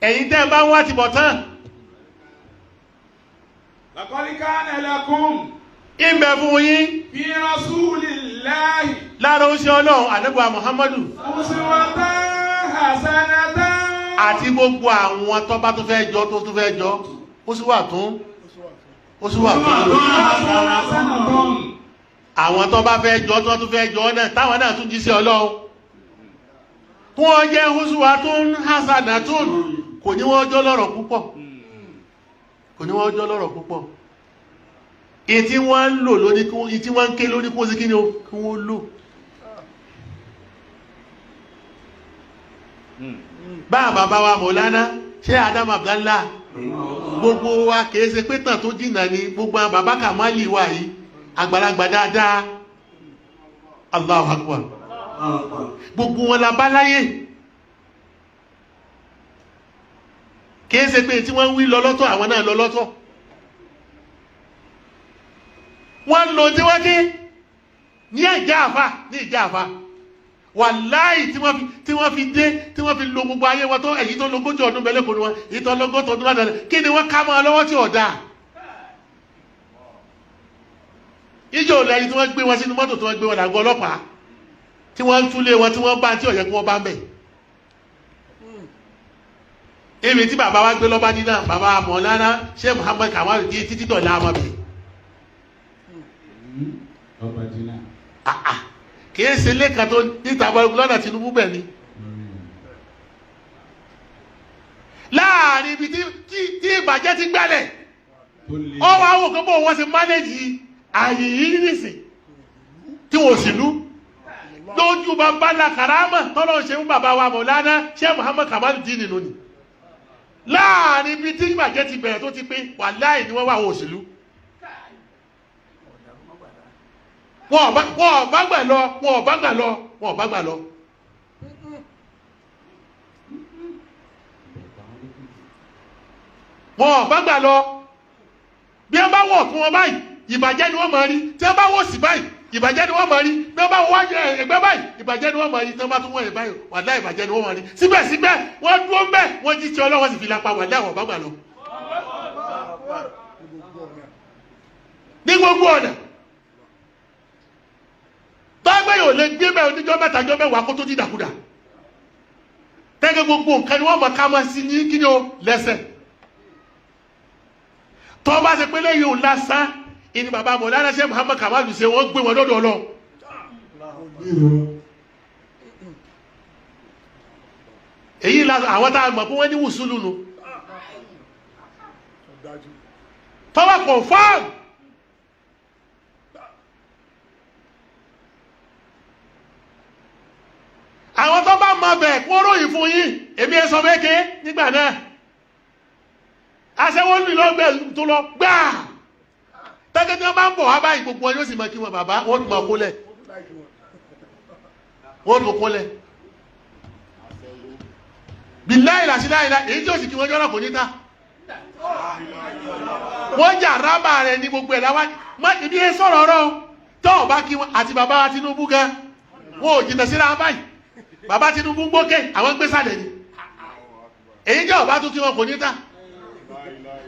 ẹ̀yin tẹ́ bá wá ti bọ̀ tán. لقد كان لكم ìbẹ̀ fún yín في رسول الله lára oṣù Ọlọ́run ànábì Muhammadu أسوة حسنة àti gbogbo àwọn tó bá tó fẹ́ jọ tó tó fẹ́ jọ oṣùwà tún àwọn tó bá fẹ́ jọ tó tó fẹ́ jọ náà táwọn náà tún jí sí Ọlọ́run wọ́n jẹ́ oṣùwà tún hasanatun kò ní wọ́n jọ lọ́rọ̀ púpọ̀ ìtí wọ́n ń lò lóní kún ìtí wọ́n ń ké lóní kún sí kí ni ó kí wọ́n lò bá bàbá wa Mọ̀lánà ṣé Adam Abdallah gbogbo wa kìí ṣe pé tàn tó jìnà ni gbogbo àwọn bàbá Kàmálì wà yìí àgbàlagbà dáadáa Allahu Akbar gbogbo wọn la bá láyé kìí ṣe pé tí wọ́n ń wí lọ lọ́tọ̀ àwọn náà lọ lọ́tọ̀ wọ́n lò tí wọ́n ké ní ìjà àfà wàláì tí wọ́n fi dé tí wọ́n fi lo gbogbo ayé wọn tó èyí tó lógójì ọdún bẹ̀lẹ̀ kò ní wọn èyí tó lógójì ọdún ládàá kí ni wọ́n ká mọ́ lọ́wọ́ tí ọ̀dá ìjọ òlẹ̀ yìí tí wọ́n gbé wọn sínú mọ́tò tí wọ́n gbé wọn làgọ́ ọlọ́pàá tí wọ́n ń túlé wọn tí wọ́n bá tí ọ̀yẹ́ kí wọ́n bá ń bẹ̀ èmi tí bàbá wa gbé lọ́ba dínà bàbá Mọ̀lánà Sheikh Muhammad Kamal di títí dọ̀lá ọmọ bẹ̀ kìí ṣe lẹ́kàn tó níta lọ́nà Tinubu bẹ̀ ni láàrin ibi tí ìbàjẹ́ ti gbẹ́lẹ̀ ó wá wò kó bó wọ́n ṣe mánéjì ààyè yìí nìsín tí wọ́n sì lú lójú bàbá la karama tọ́lọ́ ṣe ń bàbá wa Mọ̀lánà Sheikh Muhammad Kamal dín nínú ni láàrin ibi tí ìbàjẹ́ ti bẹ̀rẹ̀ tó ti pín wàláhì ni wọ́n wà wọ́n òṣèlú wọ́n bá gbà lọ bí wọ́n bá wọ̀ fún wọn báyìí ìbàjẹ́ ni wọ́n máa rí tí wọ́n bá wọ̀ sí báyìí ìbàjẹ́ ni wọ́n máa rí bí wọ́n bá wọ́ ẹgbẹ́ báyìí ìbàjẹ́ ni wọ́n máa rí tí wọ́n bá tún wọ́ ẹ̀ báyìí wàláhì ìbàjẹ́ ni wọ́n máa rí síbẹ̀síbẹ̀ wọ́n dúró mbẹ́ wọ́n jí tí Ọlọ́run sì fi lápá wàláhì wọ́n bá gbà lọ ní gbogbo ọ̀nà tọ́gbẹ́ yóò ò lè gbé bẹ́ẹ̀ oníjọ́ mẹ́ta jọ́ mẹ́wàá kó tó di dàkúdà tẹ́gẹ́ gbogbo nǹkan ni wọ́n mọ̀ ká máa sí ní kí ni ó lẹ́sẹ̀ tó bá ṣe pé lẹ́yìn òun lásán ìní bàbá Mọ̀lánà Sheikh Muhammad Kamalu ṣe wọ́n gbé wọn lọ́dọ̀ Ọlọ́run èyí lásán àwọn tá a mọ̀ pé wọ́n ní wùsùlù nù tọ́wọ́ confirm àwọn tó bá mọ̀ bẹ̀ kó ròyìn fún yín èmi ẹ sọ méke nígbà náà aṣẹ́wó ní lọ́gbẹ̀ tó lọ gbáà tẹ́gẹ́ tí wọ́n bá ń bọ̀ wá báyìí gbogbo wọn yóò sì mọ̀ kí wọn bàbá wọ́n tún mọ̀ kólẹ̀ wọ́n tún kólẹ̀ bí láìláṣíláìlá èyí tí ó sì kí wọ́n jọ́nà kò ní ta wọ́n jà rábà rẹ̀ ní gbogbo ẹ̀dá wá ibi ẹ sọ̀rọ̀ ọ̀rọ̀ tó bá kí wọn àti bàbá Tinubu gan wọn ò jìnà síra báyìí bàbá Tinubu gbókè àwọn gbé sàlẹ̀ ni èyí jẹ́ ọ̀bá tún kí wọn kò ní ta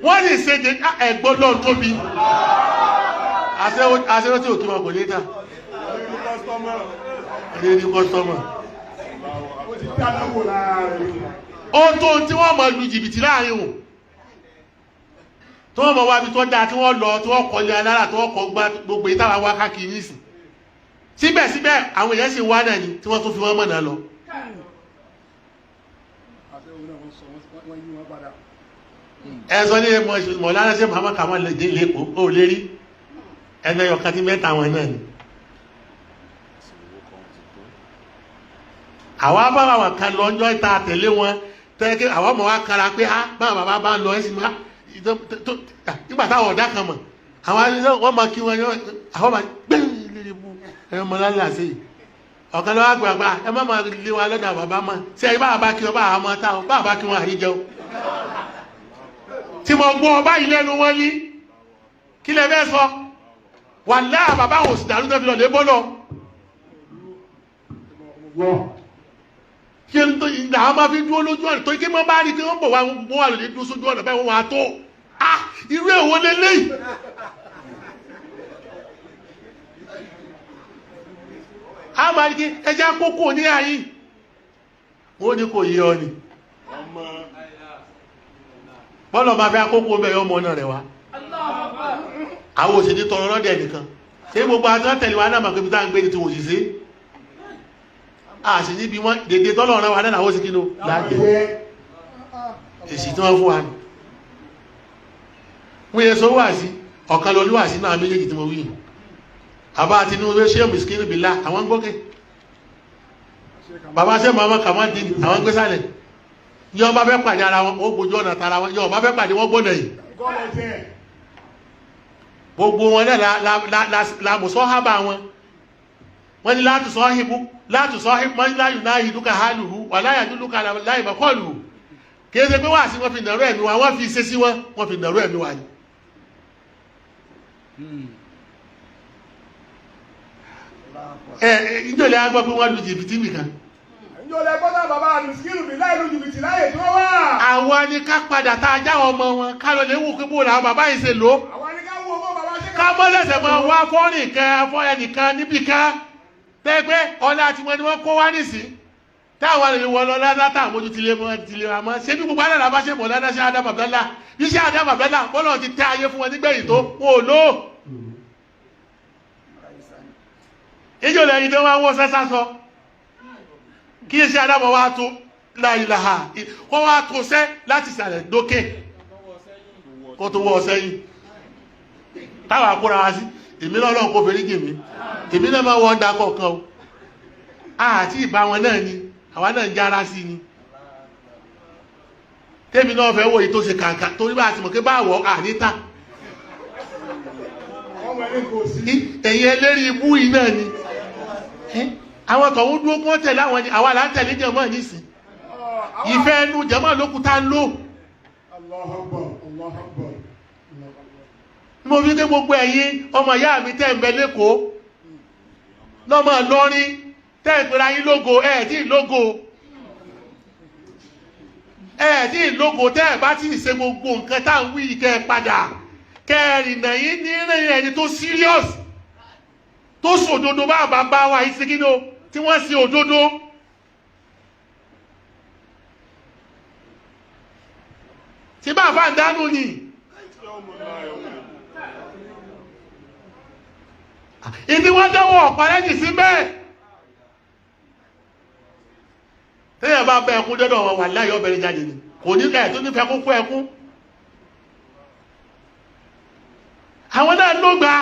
wọ́n lè ṣe jẹ́ ẹ̀gbọ́n lọ́n tóbi àṣẹ́wọ́ tí ò kí wọn kò ní ta ẹni ní kọ́sítọ́mọ̀ ó tó tí wọ́n mọ̀ lu jìbìtì láàrin wọn tí wọ́n mọ̀ wá bí tó dáa tí wọ́n lọ tí wọ́n kọlé alára tí wọ́n kọ gbogbo ìtawà wá káàkiri nísìn síbẹ̀síbẹ̀ àwọn èèyàn sì wá náà ni tí wọ́n tún fi wọ́n mọ̀nà lọ ẹ̀sọ́ ní Mọ̀lánà Sheikh Muhammad Kamalu lè lẹ́kọ̀ọ́ ó lè rí ẹgbẹ́ yọ̀ká tí mẹ́ta wọn náà ni àwọn abáwà wọn kan lọ ọjọ́ ìta àtẹ̀lé wọn tẹ́lẹ̀kẹ́ àwọn ọmọ wa kára pé á báwọn bàbá bá ń lọ ẹ̀sìn má nígbà táwọn ọ̀dá kan mọ̀ àwọn wọ́n máa kí wọn àwọn máa gbẹ́yìn lè mú ẹ̀rọ Mọ̀lánà sí ọ̀kan lọ́wọ́ àgbàgbà ẹ má máa lé wa lọ́dọ̀ bàbá mọ́ sí ẹ̀yìn báwa bá kí wọn báwa mọ́ táwọn báwa bá kí wọn àríjẹun tí mo gbọ́ ọba yìí lẹ́nu wọn ní kí lẹ fẹ́ sọ wà láà bàbá wọn sì dàrú tẹ́fì lọ lé bọ́lọ̀ kí n tó ìgbà wọn máa fi dúró lójú ọ̀nà tó kí wọ́n bá rí kí wọ́n bọ̀ wá gbọ́ wà lóde dúró sójú ọ̀nà bẹ́ẹ̀ wọ́n wà tó irú èwo lélẹ́yìí a máa ní kí ẹja kókó ní ayé wọ́n ní kò yí ọ ni bọ́lọ̀ máa fẹ́ akókò mẹ́rin ọmọ náà rẹ̀ wá àwọn òṣèlú tọrọ lọ́dẹ̀ nìkan tí gbogbo àtọ́ tẹ̀lé wa náà màá pẹ́bí táà ń gbé ní tí wọ́n sì sí àṣì níbi wọ́n dédé tọ́lọ̀ ọ̀rọ̀ wa náà ó sì kí ló láàjẹ́ èsì tí wọ́n fún wa nù wọ́n yẹ sọ wà sí ọ̀kan lọ lúwà sí náà méjèèjì tí mo wí àbá àti inú ewé ṣé mùsùlùmí bìlá àwọn gbókè bàbá ṣé Muhammad Kamalu àwọn gbé sálẹ̀ yọ bá fẹ́ pàdé ara wọn ó gbójú ọ̀nà tara wọn yọ bá fẹ́ pàdé wọn gbọ́nà yìí gbogbo wọn náà lámùsọ́ hábà wọn wọ́n ni látù sọ́hìbú wọ́n ni láyù náà ìdúkà hálùhù wà láyà dúdúkà láyì bàkọ́lù kìí ṣe pé wà sí wọ́n fi nàró ẹ̀mí wa wọ́n fi ṣe sí wọ́n fi nàró ẹ̀mí wa ni ìjọlẹ̀ agbọ́ pé wọ́n lu jìbìtì nìkan ìjọlẹ̀ gbọ́dọ̀ bàbá àlùsíkìrù bí láì lu jìbìtì láyè tí wọ́n wà. àwọn ni ká padà tá a já ọmọ wọn ká lọ lè wù kí bó làwọn bàbá yìí ṣe lò. àwọn ni ká wù ọmọ bàbá ṣe ká mọ́ lẹ́sẹ̀ mọ́ wá fọ́ọ̀rìn kan fọ́ọ̀rìn níbi ká pẹ́pẹ́ ọlá tí wọ́n ni wọ́n kó wá nìsí táwọn lè wọ lọ látà àmójú tilé wa mọ́ ṣé bí gbogbo alára bá ṣe mọ̀ ládá ṣe Adam Abdallah iṣẹ́ Adam Abdallah bọ́lọ̀ ti tẹ́ ayé fún wọn nígbẹ̀yìn tó wọn ò lò ìjọlẹ̀ yìí tó wá wọ́n sẹ́sá sọ kí iṣẹ́ Adam wá tó láìláha wọ́n wá tó sẹ́ láti sàlẹ̀ dókè kó tó wọ́ sẹ́yìn táwà kóra wá sí èmi lọ́lọ́ kó fèrí jì mí èmi náà máa wọ́n dákọ̀ kan o àti ìbá wọn náà ni àwa náà ń jára sí ni tèmi náà fẹ́ wòye tó ṣe kàǹkà torí bá ti mọ̀ pé bá wọ́ àníta ẹ̀yìn ẹlẹ́rìí ibú yìí náà ni àwọn tọ̀hún dúró kún tẹ̀lé àwọn ni àwa là ń tẹ̀lé jẹ̀mọ́ nísìn ìfẹ́ ẹnu jẹ̀mọ́ lókúta ń lò mo fi ké gbogbo ẹ̀yin ọmọ ìyá mi tẹ́ ń bẹ lẹ́kọ̀ọ́ lọ́mọ lọ́rin tẹ́ ń pera yín lógo ẹ̀ẹ́dì lógo tẹ́ ẹ̀ bá ti ṣe gbogbo nǹkan tá ń wí kẹ́ ẹ padà kẹrìnà yìí ní rìn ẹni tó serious tó sọ sòdodo bá bàbá wa yìí sí kíni o tí wọ́n sí òdodo. tí bá fà ń dánú ni ìdí wọ́n dánwò ọ̀pàlẹ́jì sí bẹ́ẹ̀ tẹ́yẹ̀ bá bẹ́ ẹkún dọ́dọ̀ wọn wà láyé ọbẹ̀rẹ̀ jáde ni kò ní ẹ̀ tó nífẹ̀ẹ́ kún fún ẹkún. àwọn náà ló gba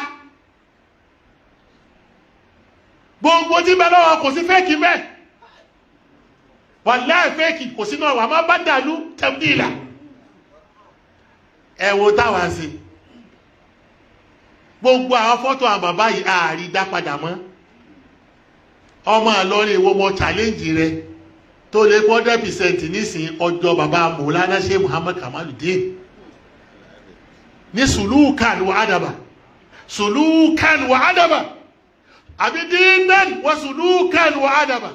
gbogbo tí bẹ lọ́wọ́ kò sí fẹ́ẹ̀kì mẹ́ wà láì fẹ́ẹ̀kì kò sínú ọ̀wà má bá dàlú tẹ̀bíìlà. ẹ wo táwa sí gbogbo àwọn fọ́tò àwọn bàbá yìí ààrí dá padà mọ́. ọmọ Ìlọrin ìwọ mọ challenge rẹ tó lé 100% nísìn ọjọ́ bàbá Mọ̀lánà Sheikh Muhammad Kamaluddin ní sùlúkàn wà ádàbà sùlúkàn wà ádàbà àbí dínan wà sùlúkàn wà ádàbà.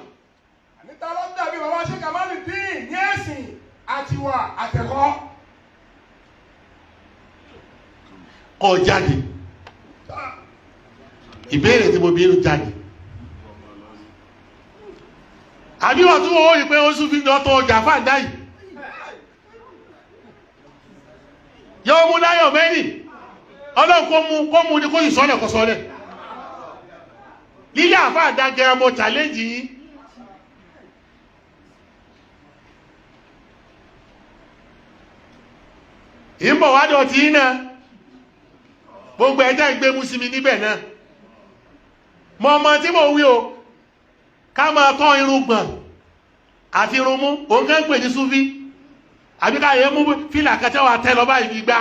níta ló dàbí bàbá Sheikh Kamaluddin ní ẹ̀sìn àtiwà àtẹ̀kọ́. kọ jáde ìbéèrè tí mo bí inú jáde àbí wọ́n tún wọ́n yìí pé ó sún fi lọ́tọ̀ ọjà fàndá yìí yóò mú láyọ̀ mẹ́rin ọlọ́run kó mú ní kó yìí sọ́lẹ̀ kó sọ́lẹ̀ lílé àfáàdá gẹ ọmọ challenge yìí ìbọ̀ wádọ̀ tí iná gbogbo ẹjẹ́ ìgbé mú sí mi níbẹ̀ náà mọ́ ọmọ tí mo wí o ká máa tọ́ irun gbọ̀n àti irun mú òun kẹ́ ń pè ní súfí àbí ká yẹ mú fílà kẹtẹ́ wà tẹ́ lọ báyìí bí gbá.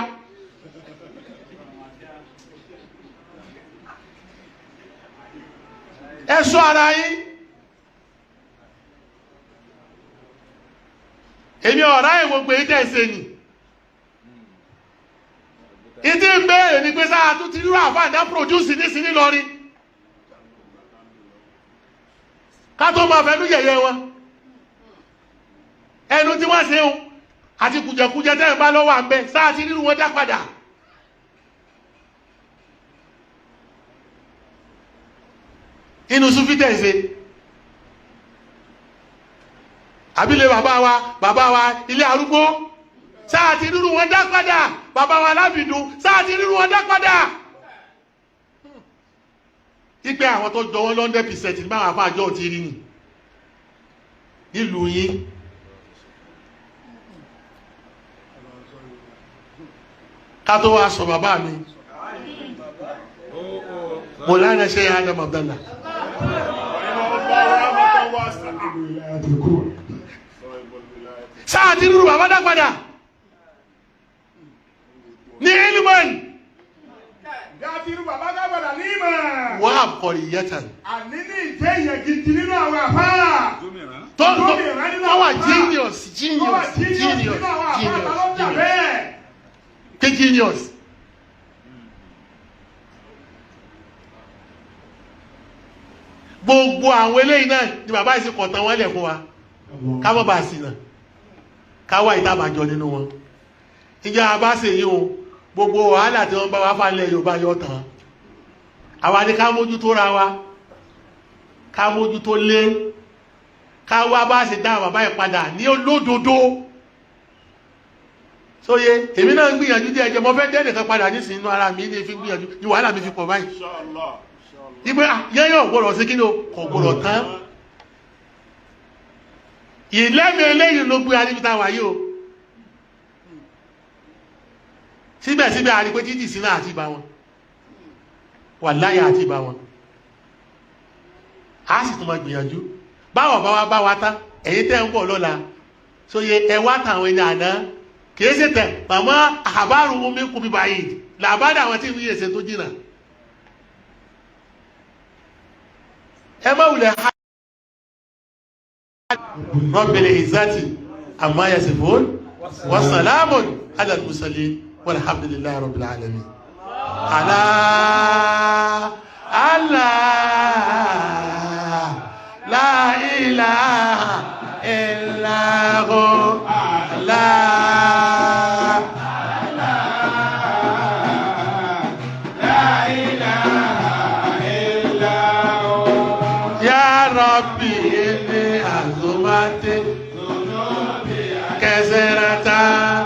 ẹ ṣọ́ ara yín èmi ọ̀rá ìwògbè ìtẹ̀sẹ̀ ni ìdí ń bẹ́ẹ̀rẹ̀ ní pé sáà tún ti rú àfáàdá produce ní sí nílọrin ká tó máa fẹ́lú yẹ̀yẹ́ wọn ẹnu tí wọ́n ṣe ń àti kùjẹkùjẹ tẹ́ ń bá lọ́wọ́ àmbẹ́ sáà ti rírù wọn dá padà. inú súfí tẹ̀sẹ̀ àbílẹ̀ bàbá wa ilé arúgbó sáà ti rírù wọn dá padà bàbá wa lábìdún sáà ti rírù wọn dá padà. ipe àwọn tó jọ wọ́n 100% ní báwọn afáàjọ́ ti rí ni nílùú yín ká tó wá sọ bàbá mi Mọ̀lánà Sheikh Adam Abdallah sáà ti rírù bàbá dá padà ní ilman Gàtìrú bàbá dábàdà ní ìmọ̀. wọ́n àkọ̀rì yẹ́tàn Àní ní ìjẹ́ ìyẹn gidi nínú àwọn àfá. tó wà genius kí genius gbogbo àwọn eléyìí náà ni bàbá ìsìn kọ̀tàn wọ́n lẹ̀ fún wa ká mọ́ bá sí náà ká wà ìtàbàjọ nínú wọn ìjẹ́ àbáṣe yìí o gbogbo wàhálà tí wọ́n bá wá fàálẹ̀ Yorùbá yọ tán àwa ní ká mójú tó ra wa ká mójú tó lé ká wá bá ṣe dá bàbá ìpadà ní olódodo sóye èmi náà ń gbìyànjú díẹ̀ jẹ́ mo fẹ́ dẹ́ nìkan padà nísìnyí inú ara mi ní fi gbìyànjú ní wàhálà mi fi pọ̀ báyìí ìgbé yẹ́yàn gbọ́dọ̀ sí kí ni kò gbọ́dọ̀ tán ìlẹ́mì eléyìí ló gbé arífítà wáyé o síbẹ̀síbẹ̀ a rí pé títì sínú àti ìbá wọn wà láyé àti ìbá wọn a sì tún máa gbìyànjú báwọ̀ bá wá bá wa tán ẹ̀yin tẹ́ ń bọ̀ lọ́la sóye ẹwà táwọn ẹni àná kìí ṣe tẹ̀ màmá àbárùn omi kú bíbá yìí làbádà àwọn tí ìwúyè ṣe tó jìnà ẹ má wulẹ̀ ha Rabbil izzati amma yasifun wa salamun ala al-mursalin walhamdulillahi rabbil alamin. Allah la ilaha illa hu La ilaha illa Rabbi inni azumati كسرتا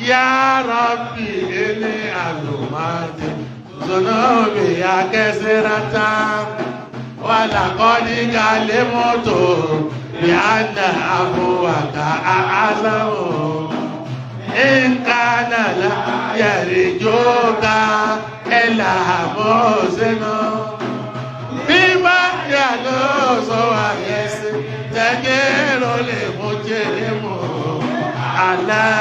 يا ربي إني أظلمت ذنوبي يا كسرتا ولقد علمت بأن عفوك أعظم إن كان لا يرجوك إلا محسن بما يلوز ويسر تجير لمجرم على